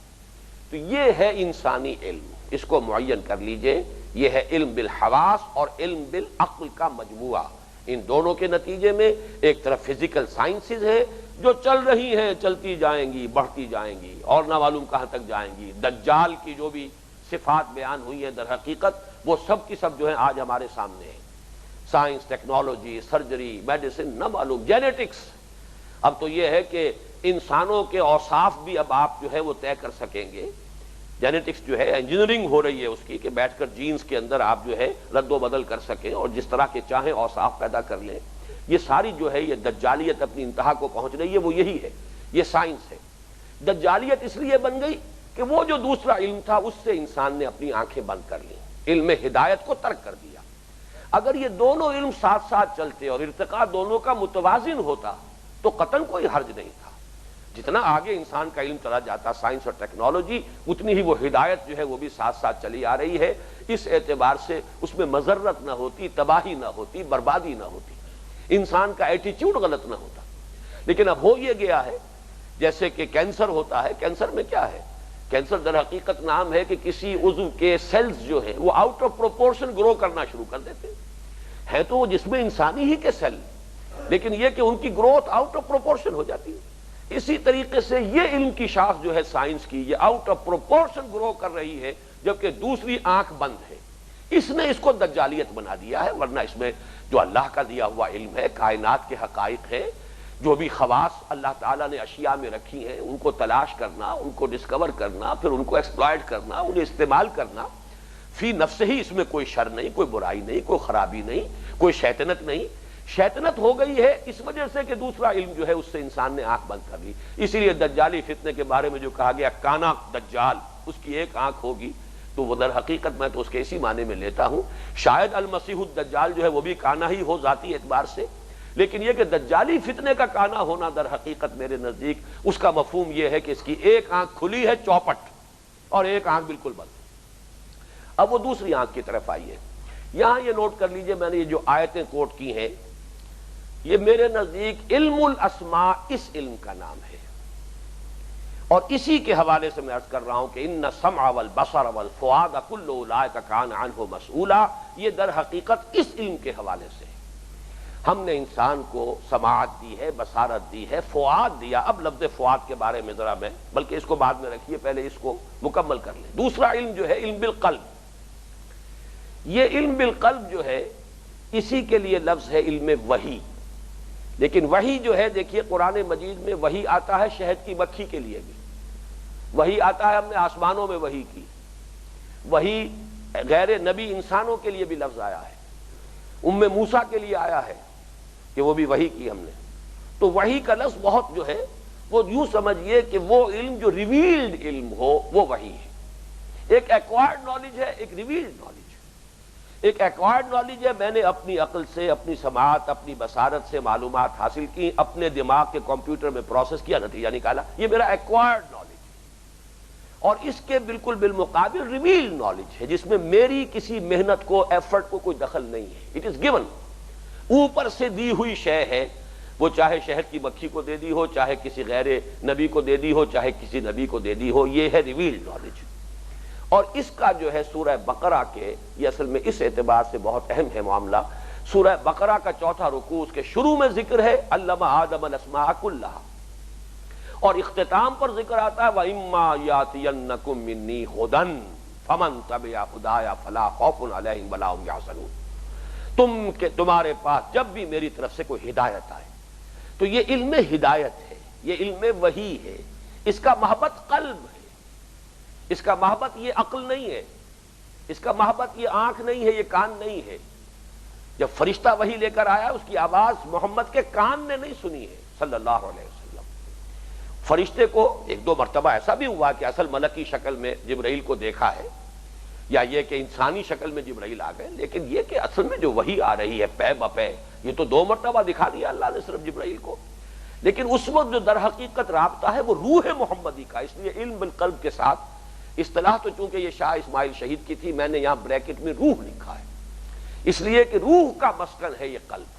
تو یہ ہے انسانی علم، اس کو معین کر لیجئے، یہ ہے علم بالحواس اور علم بالعقل کا مجموعہ۔ ان دونوں کے نتیجے میں ایک طرف فزیکل سائنسز ہے جو چل رہی ہیں، چلتی جائیں گی، بڑھتی جائیں گی، اور نہ معلوم کہاں تک جائیں گی۔ دجال کی جو بھی صفات بیان ہوئی ہیں در حقیقت وہ سب کی سب جو ہیں آج ہمارے سامنے ہیں۔ سائنس، ٹیکنالوجی، سرجری، میڈیسن، نہ معلوم جینیٹکس، اب تو یہ ہے کہ انسانوں کے اوصاف بھی اب آپ جو ہے وہ طے کر سکیں گے۔ جینیٹکس جو ہے انجینئرنگ ہو رہی ہے اس کی کہ بیٹھ کر جینز کے اندر آپ جو ہے رد و بدل کر سکیں اور جس طرح کے چاہیں اوصاف پیدا کر لیں۔ یہ ساری جو ہے یہ دجالیت اپنی انتہا کو پہنچ رہی ہے، وہ یہی ہے، یہ سائنس ہے۔ دجالیت اس لیے بن گئی کہ وہ جو دوسرا علم تھا اس سے انسان نے اپنی آنکھیں بند کر لیں، علم ہدایت کو ترک کر دیا۔ اگر یہ دونوں علم ساتھ ساتھ چلتے اور ارتقاء دونوں کا متوازن ہوتا تو قطعاً کوئی حرج نہیں تھا۔ جتنا آگے انسان کا علم چلا جاتا سائنس اور ٹیکنالوجی، اتنی ہی وہ ہدایت جو ہے وہ بھی ساتھ ساتھ چلی آ رہی ہے۔ اس اعتبار سے اس میں مضرت نہ ہوتی، تباہی نہ ہوتی، بربادی نہ ہوتی، انسان کا ایٹیچیوڈ غلط نہ ہوتا۔ لیکن اب ہو یہ گیا ہے جیسے کہ کینسر ہوتا ہے، کینسر میں کیا ہے، کینسر در حقیقت نام ہے کہ کسی عضو کے سیلز جو ہیں وہ آؤٹ آف پروپورشن گرو کرنا شروع کر دیتے ہیں تو وہ جسم انسانی ہی کے سیل، لیکن یہ کہ ان کی گروتھ آؤٹ آف پروپورشن ہو جاتی ہے۔ اسی طریقے سے یہ علم کی شاخ جو ہے سائنس کی، یہ آؤٹ آف پروپورشن گرو کر رہی ہے، جبکہ دوسری آنکھ بند ہے۔ اس نے اس کو دجالیت بنا دیا ہے، ورنہ اس میں جو اللہ کا دیا ہوا علم ہے، کائنات کے حقائق ہے، جو بھی خواص اللہ تعالیٰ نے اشیاء میں رکھی ہیں ان کو تلاش کرنا، ان کو ڈسکور کرنا، پھر ان کو ایکسپلائٹ کرنا، انہیں استعمال کرنا، فی نفس ہی اس میں کوئی شر نہیں، کوئی برائی نہیں، کوئی خرابی نہیں، کوئی شیطنت نہیں۔ شیطنت ہو گئی ہے اس وجہ سے کہ دوسرا علم جو ہے اس سے انسان نے آنکھ بند کر لی۔ اسی لیے دجالی فتنے کے بارے میں جو کہا گیا کانا دجال، اس کی ایک آنکھ ہوگی، تو وہ در حقیقت میں تو اس کے اسی معنی میں لیتا ہوں، شاید المسیح الدجال جو ہے وہ بھی کانا ہی ہو ذاتی اعتبار سے، لیکن یہ کہ دجالی فتنے کا کانا ہونا در حقیقت میرے نزدیک اس کا مفہوم یہ ہے کہ اس کی ایک آنکھ کھلی ہے چوپٹ اور ایک آنکھ بالکل بند۔ اب وہ دوسری آنکھ کی طرف آئیے، یہاں یہ نوٹ کر لیجئے، میں نے یہ جو آیتیں کوٹ کی ہیں یہ میرے نزدیک علم الاسماء اس علم کا نام ہے، اور اسی کے حوالے سے میں عرض کر رہا ہوں کہ ان السمع والبصر والفؤاد کل اولئک کان عنہ مسئولا، یہ در حقیقت اس علم کے حوالے سے ہم نے انسان کو سماعت دی ہے، بصارت دی ہے، فؤاد دیا۔ اب لفظ فؤاد کے بارے میں ذرا میں، بلکہ اس کو بعد میں رکھیے، پہلے اس کو مکمل کر لیں۔ دوسرا علم جو ہے علم بالقلب، یہ علم بالقلب جو ہے اسی کے لیے لفظ ہے علم وحی، لیکن وحی جو ہے دیکھیے قرآن مجید میں وحی آتا ہے شہد کی مکھی کے لیے بھی، وحی آتا ہے ہم نے آسمانوں میں وحی کی، وحی غیر نبی انسانوں کے لیے بھی لفظ آیا ہے، ام موسیٰ کے لیے آیا ہے کہ وہ بھی وحی کی ہم نے۔ تو وحی کا لفظ بہت جو ہے وہ یوں سمجھیے کہ وہ علم جو ریویلڈ علم ہو وہ وحی ہے۔ ایک ایکوائرڈ نالج ہے، ایک ریویلڈ نالج ہے۔ ایک ایکوائرڈ نالج ہے، میں نے اپنی عقل سے، اپنی سماعت، اپنی بصارت سے معلومات حاصل کی، اپنے دماغ کے کمپیوٹر میں پروسیس کیا، نتیجہ نکالا، یہ میرا ایکوائرڈ نالج ہے۔ اور اس کے بالکل بالمقابل ریویل نالج ہے جس میں میری کسی محنت کو ایفرٹ کو کوئی دخل نہیں ہے. اٹ از گیون، اوپر سے دی ہوئی شے ہے، وہ چاہے شہد کی مکھی کو دے دی ہو، چاہے کسی غیر نبی کو دے دی ہو، چاہے کسی نبی کو دے دی ہو، یہ ہے ریویل نالج. اور اس کا جو ہے سورہ بقرہ کے، یہ اصل میں اس اعتبار سے بہت اہم ہے معاملہ، سورہ بقرہ کا چوتھا رکوع اس کے شروع میں ذکر ہے علم آدم الاسماء کلھا، اور اختتام پر ذکر آتا ہے وَإِمَّا يَأْتِيَنَّكُم مِّنِّي هُدًى فَمَن تَبِعَ هُدَايَ فَلَا خَوْفٌ عَلَيْهِمْ وَلَا هُمْ يَحْزَنُونَ. تمہارے پاس جب بھی میری طرف سے کوئی ہدایت آئے، تو یہ علم ہدایت ہے، یہ علم وحی ہے، اس کا محبت قلب ہے، اس کا محبت یہ عقل نہیں ہے، اس کا محبت یہ آنکھ نہیں ہے، یہ کان نہیں ہے. جب فرشتہ وحی لے کر آیا اس کی آواز محمد کے کان نے نہیں سنی ہے صلی اللہ علیہ وسلم. فرشتے کو ایک دو مرتبہ ایسا بھی ہوا کہ اصل ملکی شکل میں جبرائیل کو دیکھا ہے، یا یہ کہ انسانی شکل میں جبرائیل آ گئے، لیکن یہ کہ اصل میں جو وحی آ رہی ہے پے بپے، یہ تو 2 مرتبہ دکھا دیا اللہ نے صرف جبرائیل کو. لیکن اس وقت جو در حقیقت رابطہ ہے وہ روح محمدی کا، اس لیے علم بالقلب کے ساتھ اصطلاح تو چونکہ یہ شاہ اسماعیل شہید کی تھی، میں نے یہاں بریکٹ میں روح لکھا ہے، اس لیے کہ روح کا مسکن ہے یہ قلب.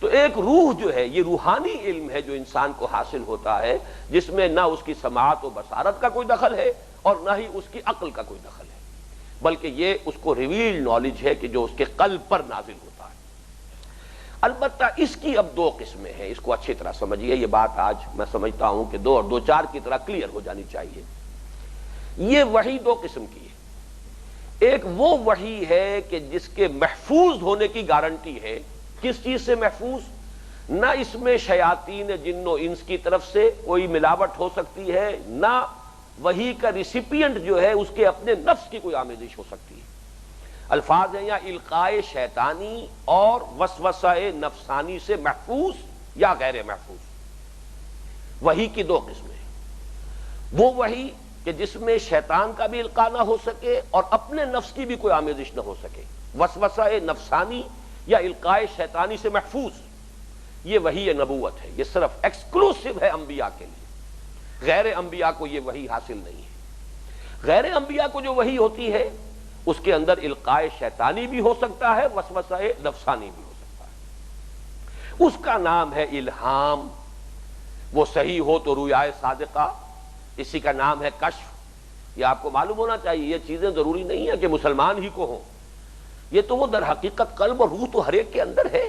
تو ایک روح جو ہے یہ روحانی علم ہے جو انسان کو حاصل ہوتا ہے، جس میں نہ اس کی سماعت و بصارت کا کوئی دخل ہے اور نہ ہی اس کی عقل کا کوئی دخل ہے، بلکہ یہ اس کو ریویل نالج ہے کہ جو اس کے قلب پر نازل ہوتا ہے. البتہ اس کی اب 2 قسمیں ہیں، اس کو اچھی طرح سمجھیے، یہ بات آج میں سمجھتا ہوں کہ 2 اور 2 4 کی طرح کلیئر ہو جانی چاہیے. یہ وحی 2 قسم کی ہے. ایک وہ وحی ہے کہ جس کے محفوظ ہونے کی گارنٹی ہے. کس چیز سے محفوظ؟ نہ اس میں شیاطین جن و انس کی طرف سے کوئی ملاوٹ ہو سکتی ہے، نہ وحی کا ریسیپینٹ جو ہے اس کے اپنے نفس کی کوئی آمیزش ہو سکتی ہے. الفاظ ہیں یا القائے شیطانی اور وسوسہ نفسانی سے محفوظ یا غیر محفوظ. وحی کی 2 قسمیں ہیں. وہ وحی کہ جس میں شیطان کا بھی القاء نہ ہو سکے اور اپنے نفس کی بھی کوئی آمیزش نہ ہو سکے، وسوسہ نفسانی یا القائے شیطانی سے محفوظ، یہ وحی نبوت ہے. یہ صرف ایکسکلوسیو ہے انبیاء کے لیے، غیر انبیاء کو یہ وحی حاصل نہیں ہے. غیر انبیاء کو جو وحی ہوتی ہے اس کے اندر القائے شیطانی بھی ہو سکتا ہے، وسوسہ نفسانی بھی ہو سکتا ہے. اس کا نام ہے الہام. وہ صحیح ہو تو رؤیائے صادقہ، اسی کا نام ہے کشف. یہ آپ کو معلوم ہونا چاہیے، یہ چیزیں ضروری نہیں ہے کہ مسلمان ہی کو ہوں، یہ تو وہ در حقیقت قلب اور روح تو ہر ایک کے اندر ہے.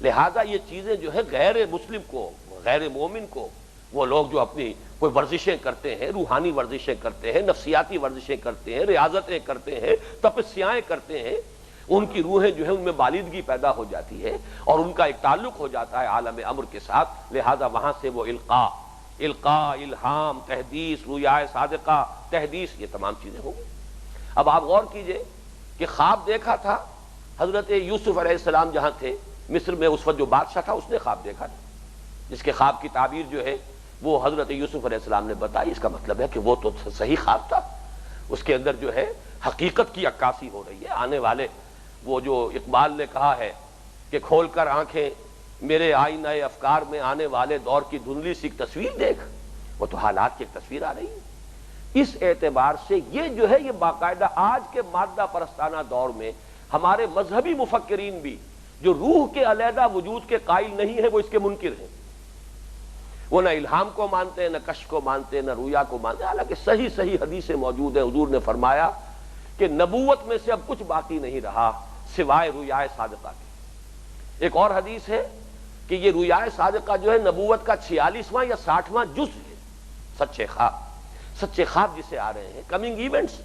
لہذا یہ چیزیں جو ہے غیر مسلم کو، غیر مومن کو، وہ لوگ جو اپنی کوئی ورزشیں کرتے ہیں، روحانی ورزشیں کرتے ہیں، نفسیاتی ورزشیں کرتے ہیں، ریاضتیں کرتے ہیں، تپسیائیں کرتے ہیں، ان کی روحیں جو ہے ان میں بالندگی پیدا ہو جاتی ہے اور ان کا ایک تعلق ہو جاتا ہے عالم امر کے ساتھ. لہذا وہاں سے وہ القاء، الہام، تحدیث، رؤیائے صادقہ، تحدیث، یہ تمام چیزیں ہوں گی. اب آپ غور کیجئے کہ خواب دیکھا تھا حضرت یوسف علیہ السلام جہاں تھے مصر میں، اس وقت جو بادشاہ تھا اس نے خواب دیکھا تھا، جس کے خواب کی تعبیر جو ہے وہ حضرت یوسف علیہ السلام نے بتائی. اس کا مطلب ہے کہ وہ تو صحیح خواب تھا، اس کے اندر جو ہے حقیقت کی عکاسی ہو رہی ہے. آنے والے وہ جو اقبال نے کہا ہے کہ کھول کر آنکھیں میرے آئینہ افکار میں آنے والے دور کی دھندلی سی تصویر دیکھ، وہ تو حالات کی ایک تصویر آ رہی ہے. اس اعتبار سے یہ جو ہے یہ باقاعدہ آج کے مادہ پرستانہ دور میں ہمارے مذہبی مفکرین بھی جو روح کے علیحدہ وجود کے قائل نہیں ہیں وہ اس کے منکر ہیں. وہ نہ الہام کو مانتے ہیں، نہ کشف کو مانتے ہیں، نہ رؤیا کو مانتے ہیں. حالانکہ صحیح صحیح حدیثیں موجود ہیں. حضور نے فرمایا کہ نبوت میں سے اب کچھ باقی نہیں رہا سوائے رؤیائے صادقہ کے. ایک اور حدیث ہے کہ یہ رؤیائے صادقہ جو ہے نبوت کا 46واں یا 60واں جز ہے. سچے خواب جسے آ رہے ہیں، کمنگ ایونٹس،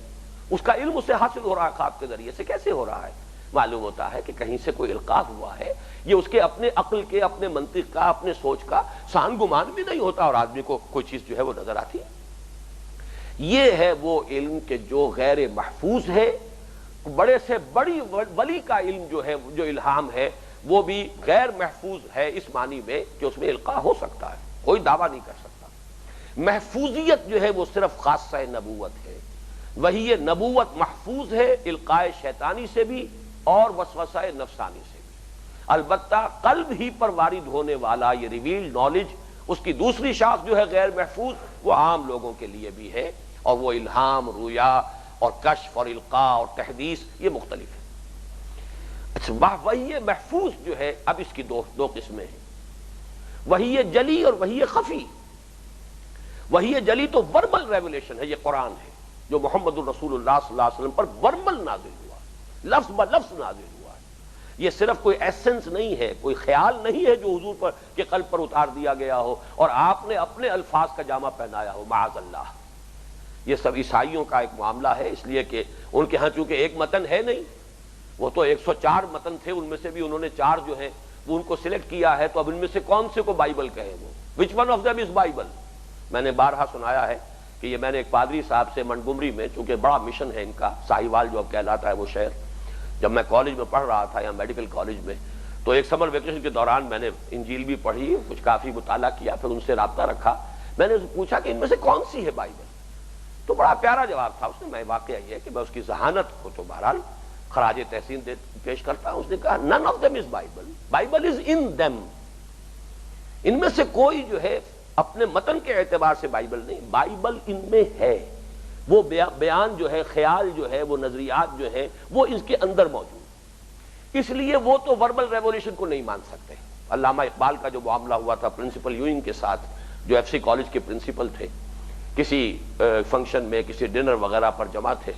اس کا علم اسے حاصل ہو رہا ہے. خواب کے ذریعے سے کیسے ہو رہا ہے؟ معلوم ہوتا ہے کہ کہیں سے کوئی القاء ہوا ہے. یہ اس کے اپنے عقل کے، اپنے منطق کا، اپنے سوچ کا سان گمان بھی نہیں ہوتا اور آدمی کو کوئی چیز جو ہے وہ نظر آتی ہے. یہ ہے وہ علم کہ جو غیر محفوظ ہے. بڑے سے بڑی ولی کا علم جو ہے، جو الہام ہے، وہ بھی غیر محفوظ ہے اس معنی میں کہ اس میں القاء ہو سکتا ہے، کوئی دعویٰ نہیں کر سکتا. محفوظیت جو ہے وہ صرف خاصہ نبوت ہے. وہی یہ نبوت محفوظ ہے القاء شیطانی سے بھی اور وسوسہ نفسانی سے بھی. البتہ قلب ہی پر وارد ہونے والا یہ ریویل نالج اس کی دوسری شاخ جو ہے غیر محفوظ، وہ عام لوگوں کے لیے بھی ہے، اور وہ الہام، رویا اور کشف اور القاء اور تحدیث یہ مختلف ہے۔ اچھا، وحی محفوظ جو ہے، اب اس کی دو قسمیں ہیں، وحی جلی اور وحی خفی۔ وحی جلی تو وربل ریولیشن ہے، یہ قرآن ہے جو محمد الرسول اللہ صلی اللہ علیہ وسلم پر وربل نازل ہوا، لفظ بلفظ نازل ہوا ہے۔ یہ صرف کوئی ایسنس نہیں ہے، کوئی خیال نہیں ہے جو حضور پر کے قلب پر اتار دیا گیا ہو اور آپ نے اپنے الفاظ کا جامہ پہنایا ہو، معاذ اللہ۔ یہ سب عیسائیوں کا ایک معاملہ ہے، اس لیے کہ ان کے ہاں چونکہ ایک متن ہے نہیں، وہ تو 104 متن تھے، ان میں سے بھی انہوں نے 4 جو ہیں وہ ان کو سلیکٹ کیا ہے، تو اب ان میں سے کون سے کو بائبل کہیں وہ؟ Which one of them is Bible? میں نے بارہا سنایا ہے کہ یہ میں نے ایک پادری صاحب سے منٹگمری میں، چونکہ بڑا مشن ہے ان کا، ساہیوال جو اب کہلاتا ہے وہ شہر، جب میں کالج میں پڑھ رہا تھا یا میڈیکل کالج میں، تو ایک سمر ویکیشن کے دوران میں نے انجیل بھی پڑھی، کچھ کافی مطالعہ کیا، پھر ان سے رابطہ رکھا، میں نے ان سے پوچھا کہ ان میں سے کون سی ہے بائبل؟ تو بڑا پیارا جواب تھا اس نے، میں واقعہ یہ ہے کہ میں اس کی ذہانت کو تو بہرحال خراج تحسین پیش کرتا ہوں۔ اس نے کہا none of them is Bible, Bible is in them۔ ان میں سے کوئی جو ہے اپنے متن کے اعتبار سے بائبل نہیں، بائبل ان میں ہے، وہ بیان جو ہے، خیال جو ہے، وہ نظریات جو ہیں وہ اس کے اندر موجود، اس لیے وہ تو وربل ریولیوشن کو نہیں مان سکتے۔ علامہ اقبال کا جو معاملہ ہوا تھا پرنسپل یوئنگ کے ساتھ، جو ایف سی کالج کے پرنسپل تھے، کسی فنکشن میں، کسی ڈنر وغیرہ پر جمع تھے،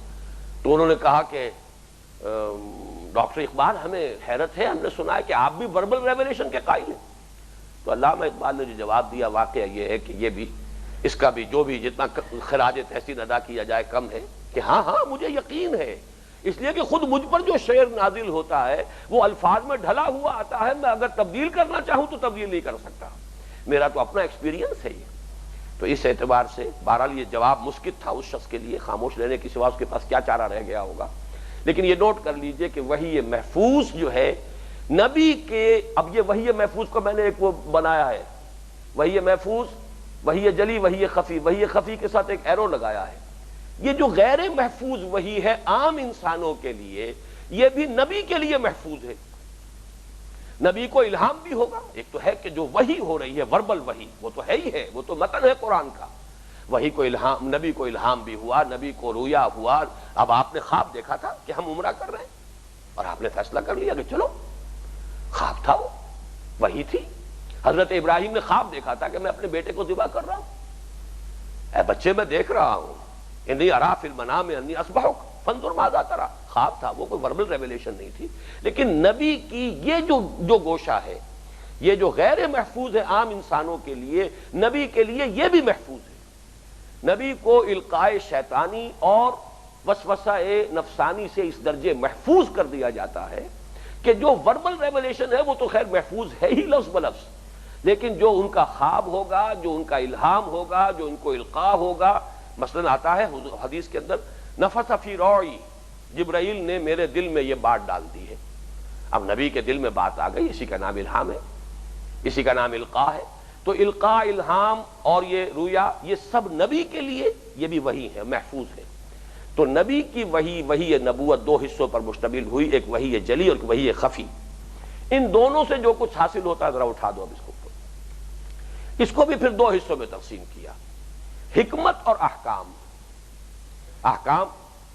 تو انہوں نے کہا کہ ڈاکٹر اقبال ہمیں حیرت ہے، ہم نے سنا ہے کہ آپ بھی وربل ریولیشن کے قائل ہیں۔ تو علامہ اقبال نے جو جواب دیا، واقعہ یہ ہے کہ یہ بھی، اس کا بھی جو بھی جتنا خراج تحسین ادا کیا جائے کم ہے، کہ ہاں مجھے یقین ہے، اس لیے کہ خود مجھ پر جو شعر نازل ہوتا ہے وہ الفاظ میں ڈھلا ہوا آتا ہے، میں اگر تبدیل کرنا چاہوں تو تبدیل نہیں کر سکتا، میرا تو اپنا ایکسپیرینس ہے یہ۔ تو اس اعتبار سے بہرحال یہ جواب مسکت تھا اس شخص کے لیے، خاموش رہنے کے سوا اس کے پاس کیا چارہ رہ گیا ہوگا۔ لیکن یہ نوٹ کر لیجئے کہ وحی محفوظ جو ہے نبی کے، اب یہ وحی محفوظ کو میں نے ایک وہ بنایا ہے، وحی محفوظ، وحی جلی، وحی خفی، وحی خفی کے ساتھ ایک ایرو لگایا ہے۔ یہ جو غیر محفوظ وحی ہے عام انسانوں کے لیے، یہ بھی نبی کے لیے محفوظ ہے۔ نبی کو الہام بھی ہوگا، ایک تو ہے کہ جو وحی ہو رہی ہے وربل وحی، وہ تو ہے ہی ہے، وہ تو متن ہے قرآن کا، وحی کو الہام، نبی کو الہام بھی ہوا، نبی کو رویا ہوا۔ اب آپ نے خواب دیکھا تھا کہ ہم عمرہ کر رہے ہیں، اور آپ نے فیصلہ کر لیا کہ چلو، خواب تھا وہ، وحی تھی۔ حضرت ابراہیم نے خواب دیکھا تھا کہ میں اپنے بیٹے کو ذبح کر رہا ہوں، اے بچے میں دیکھ رہا ہوں، انی ارا فی المنام انی اذبحک فانظر ماذا تری، خواب تھا وہ، کوئی وربل ریولیشن نہیں تھی۔ لیکن نبی کی یہ جو گوشہ ہے، یہ جو غیر محفوظ ہے عام انسانوں کے لیے، نبی کے لیے یہ بھی محفوظ ہے۔ نبی کو القاء شیطانی اور وسوسہ نفسانی سے اس درجے محفوظ کر دیا جاتا ہے کہ جو وربل ریولیشن ہے وہ تو خیر محفوظ ہے ہی لفظ بلفظ، لیکن جو ان کا خواب ہوگا، جو ان کا الہام ہوگا، جو ان کو القاء ہوگا، مثلا آتا ہے حدیث کے اندر، نفث فی روعی، جبرائیل نے میرے دل میں یہ بات ڈال دی ہے۔ اب نبی کے دل میں بات آ گئی، اسی کا نام الہام ہے، اسی کا نام القاء ہے۔ تو القاء، الہام اور یہ رویا، یہ سب نبی کے لیے یہ بھی وحی ہے، محفوظ ہے۔ تو نبی کی وحی نبوت دو حصوں پر مشتمل ہوئی، ایک وحی جلی اور ایک وحی خفی۔ ان دونوں سے جو کچھ حاصل ہوتا ہے ذرا اٹھا دو اب اس کو بھی پھر دو حصوں میں تقسیم کیا، حکمت اور احکام۔ احکام،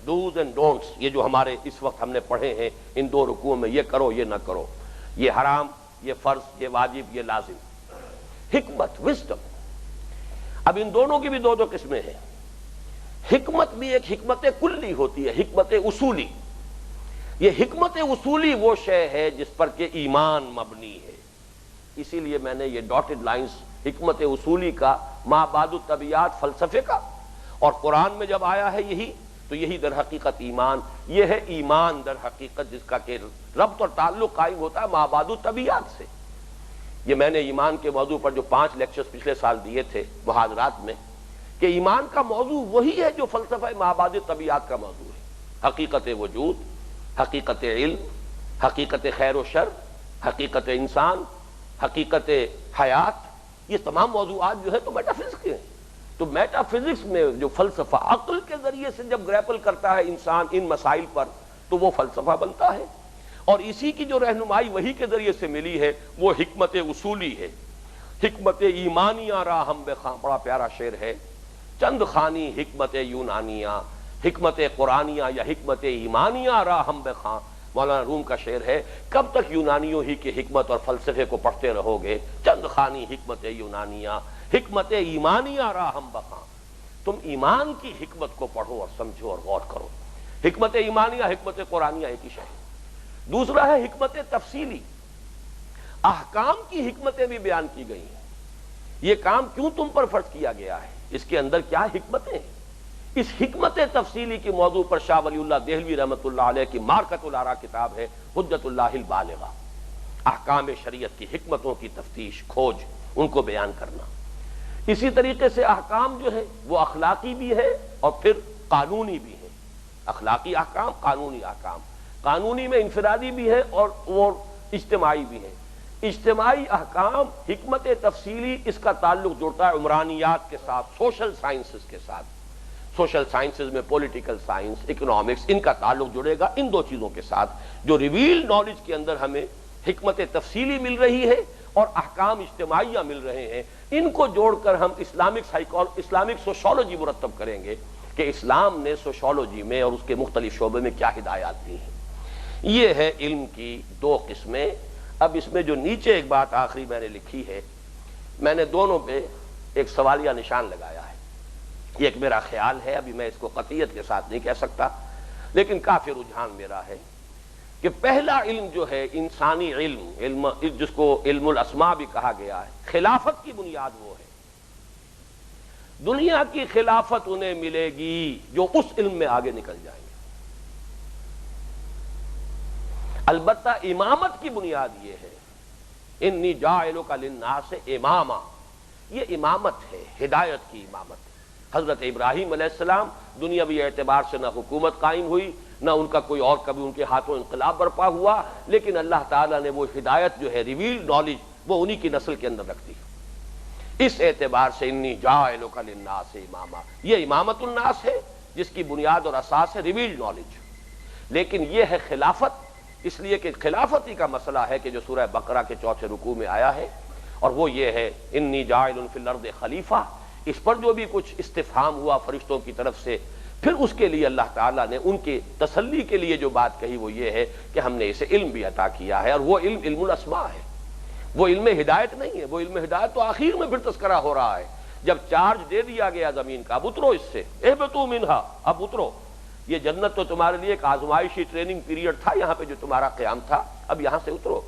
ڈوز اینڈ ڈونٹس، یہ جو ہمارے اس وقت ہم نے پڑھے ہیں ان دو رکوعوں میں، یہ کرو یہ نہ کرو، یہ حرام، یہ فرض، یہ واجب، یہ لازم۔ حکمت، وزڈم، اب ان دونوں کی بھی دو قسمیں ہیں۔ حکمت بھی ایک حکمت کلی ہوتی ہے، حکمت اصولی۔ یہ حکمت اصولی وہ شے ہے جس پر کہ ایمان مبنی ہے، اسی لیے میں نے یہ ڈاٹڈ لائنز حکمت اصولی کا، ما بعد الطبیعات فلسفے کا، اور قرآن میں جب آیا ہے یہی، تو یہی در حقیقت ایمان، یہ ہے ایمان در حقیقت، جس کا کہ ربط اور تعلق قائم ہوتا ہے ما بعد الطبیعات سے۔ یہ میں نے ایمان کے موضوع پر جو 5 لیکچرز پچھلے سال دیے تھے محاضرات میں، کہ ایمان کا موضوع وہی ہے جو فلسفہ ما بعد الطبیعات کا موضوع ہے۔ حقیقت وجود، حقیقت علم، حقیقت خیر و شر، حقیقت انسان، حقیقت حیات، یہ تمام موضوعات جو ہے تو میٹا فزکس کے ہیں۔ تو میٹا فزکس میں جو فلسفہ عقل کے ذریعے سے جب گریپل کرتا ہے انسان ان مسائل پر، تو وہ فلسفہ بنتا ہے، اور اسی کی جو رہنمائی وحی کے ذریعے سے ملی ہے وہ حکمت اصولی ہے۔ حکمت ایمانیہ را ہم بخواں، بڑا پیارا شعر ہے، چند خانی حکمت یونانیہ، حکمت قرآنیہ یا حکمت ایمانیہ را ہم بخواں، مولانا روم کا شعر ہے، کب تک یونانیوں ہی کی حکمت اور فلسفے کو پڑھتے رہو گے؟ چند خانی حکمت یونانیہ، حکمت ایمانیہ را ہم بخواں، تم ایمان کی حکمت کو پڑھو اور سمجھو اور غور کرو۔ حکمت ایمانیہ، حکمت قرآنیہ ایک ہی شے ہے۔ دوسرا ہے حکمت تفصیلی، احکام کی حکمتیں بھی بیان کی گئی ہیں، یہ کام کیوں تم پر فرض کیا گیا ہے، اس کے اندر کیا حکمتیں ہیں۔ اس حکمت تفصیلی کی موضوع پر شاہ ولی اللہ دہلوی رحمۃ اللہ علیہ کی مارکۃ الآراء کتاب ہے، حجت اللہ البالغہ، احکام شریعت کی حکمتوں کی تفتیش، کھوج، ان کو بیان کرنا۔ اسی طریقے سے احکام جو ہے وہ اخلاقی بھی ہے اور پھر قانونی بھی ہے، اخلاقی احکام، قانونی احکام، قانونی میں انفرادی بھی ہے اور اجتماعی بھی ہے۔ اجتماعی احکام، حکمت تفصیلی، اس کا تعلق جڑتا ہے عمرانیات کے ساتھ، سوشل سائنسز کے ساتھ۔ سوشل سائنسز میں پولیٹیکل سائنس، اکنامکس، ان کا تعلق جڑے گا ان دو چیزوں کے ساتھ۔ جو ریویل نالج کے اندر ہمیں حکمت تفصیلی مل رہی ہے اور احکام اجتماعیہ مل رہے ہیں، ان کو جوڑ کر ہم اسلامک سوشالوجی مرتب کریں گے کہ اسلام نے سوشالوجی میں اور اس کے مختلف شعبے میں کیا ہدایات دی ہیں۔ یہ ہے علم کی دو قسمیں۔ اب اس میں جو نیچے ایک بات آخری میں نے لکھی ہے، میں نے دونوں پہ ایک سوالیہ نشان لگایا ہے۔ یہ ایک میرا خیال ہے، ابھی میں اس کو قطعیت کے ساتھ نہیں کہہ سکتا، لیکن کافی رجحان میرا ہے کہ پہلا علم جو ہے انسانی علم، جس کو علم الاسماء بھی کہا گیا ہے، خلافت کی بنیاد وہ ہے۔ دنیا کی خلافت انہیں ملے گی جو اس علم میں آگے نکل جائیں گے۔ البتہ امامت کی بنیاد یہ ہے، انی جاعلک للناس اماما، یہ امامت ہے، ہدایت کی امامت۔ حضرت ابراہیم علیہ السلام دنیاوی اعتبار سے نہ حکومت قائم ہوئی، نہ ان کا کوئی اور کبھی ان کے ہاتھوں انقلاب برپا ہوا، لیکن اللہ تعالیٰ نے وہ ہدایت جو ہے ریویل نالج وہ انہی کی نسل کے اندر رکھ دی۔ اس اعتبار سے انی جاعلک للناس اماما، یہ امامت الناس ہے جس کی بنیاد اور اساس ہے ریویل نالج۔ لیکن یہ ہے خلافت، اس لیے کہ خلافت ہی کا مسئلہ ہے کہ جو سورہ بقرہ کے 4 رکوع میں آیا ہے، اور وہ یہ ہے انی جاعل فی الارض خلیفہ۔ اس پر جو بھی کچھ استفہام ہوا فرشتوں کی طرف سے، پھر اس کے لیے اللہ تعالیٰ نے ان کی تسلی کے لیے جو بات کہی وہ یہ ہے کہ ہم نے اسے علم بھی عطا کیا ہے، اور وہ علم علم الاسماء ہے، وہ علم ہدایت نہیں ہے۔ وہ علم ہدایت تو آخر میں پھر تذکرہ ہو رہا ہے، جب چارج دے دیا گیا زمین کا، اب اترو اس سے، اہبطوا منہا، اب اترو، یہ جنت تو تمہارے لیے ایک آزمائشی ٹریننگ پیریڈ تھا، یہاں پہ جو تمہارا قیام تھا، ب یہاں سے اترو،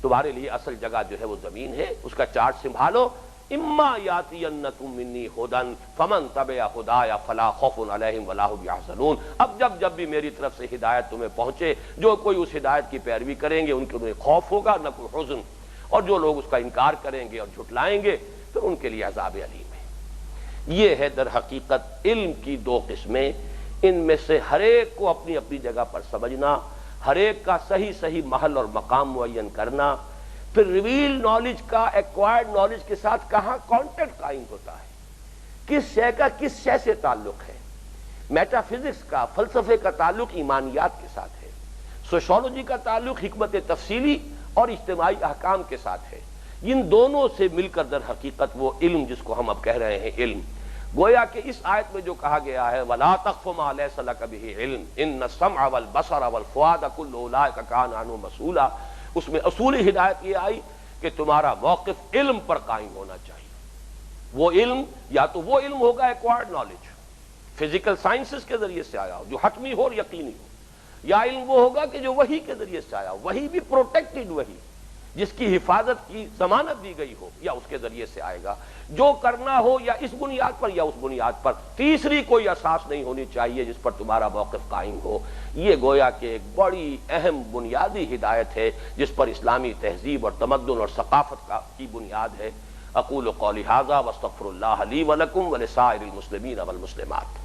تمہارے لیے اصل جگہ جو ہے وہ زمین ہے، اس کا چارج سنبھالو۔ اما یاتینکم منی ھدی فمن تبع ہدای فلا خوف علیہم ولا ھم یحزنون، اب جب بھی میری طرف سے ہدایت تمہیں پہنچے، جو کوئی اس ہدایت کی پیروی کریں گے ان کے انہیں خوف ہوگا نہ کوئی حزن، اور جو لوگ اس کا انکار کریں گے اور جھٹلائیں گے پھر ان کے لیے عذاب علیم ہے۔ یہ ہے در حقیقت علم کی دو قسمیں، ان میں سے ہر ایک کو اپنی اپنی جگہ پر سمجھنا، ہر ایک کا صحیح صحیح محل اور مقام معین کرنا، پھر ریویل نالج کا ایکوائرڈ نالج کے ساتھ کہاں کانٹیکٹ قائم ہوتا ہے، کس شے کا کس شے سے تعلق ہے۔ میٹا فزکس کا، فلسفے کا تعلق ایمانیات کے ساتھ ہے، سوشالوجی کا تعلق حکمت تفصیلی اور اجتماعی احکام کے ساتھ ہے۔ ان دونوں سے مل کر در حقیقت وہ علم جس کو ہم اب کہہ رہے ہیں علم، گویا کہ اس آیت میں جو کہا گیا ہے وَلَا تَقْفُ مَا لَيْسَ لَكَ بِهِ عِلْمٌ إِنَّ السَّمْعَ وَالْبَصَرَ وَالْفُؤَادَ كُلُّ أُولَٰئِكَ كَانَ عَنْهُ مسؤولا۔ اس میں اصولی ہدایت یہ آئی کہ تمہارا موقف علم پر قائم ہونا چاہیے۔ وہ علم یا تو وہ علم ہوگا ایکوائرڈ نالج، فزیکل سائنسز کے ذریعے سے آیا ہو جو حتمی ہو اور یقینی ہو، یا علم وہ ہوگا کہ جو وحی کے ذریعے سے آیا ہو، وحی بھی پروٹیکٹڈ وحی جس کی حفاظت کی ضمانت دی گئی ہو، یا اس کے ذریعے سے آئے گا۔ جو کرنا ہو یا اس بنیاد پر یا اس بنیاد پر، تیسری کوئی اساس نہیں ہونی چاہیے جس پر تمہارا موقف قائم ہو۔ یہ گویا کہ ایک بڑی اہم بنیادی ہدایت ہے جس پر اسلامی تہذیب اور تمدن اور ثقافت کی بنیاد ہے۔ اقول قولی ھذا واستغفر اللہ لی ولکم ولسائر المسلمین والمسلمات۔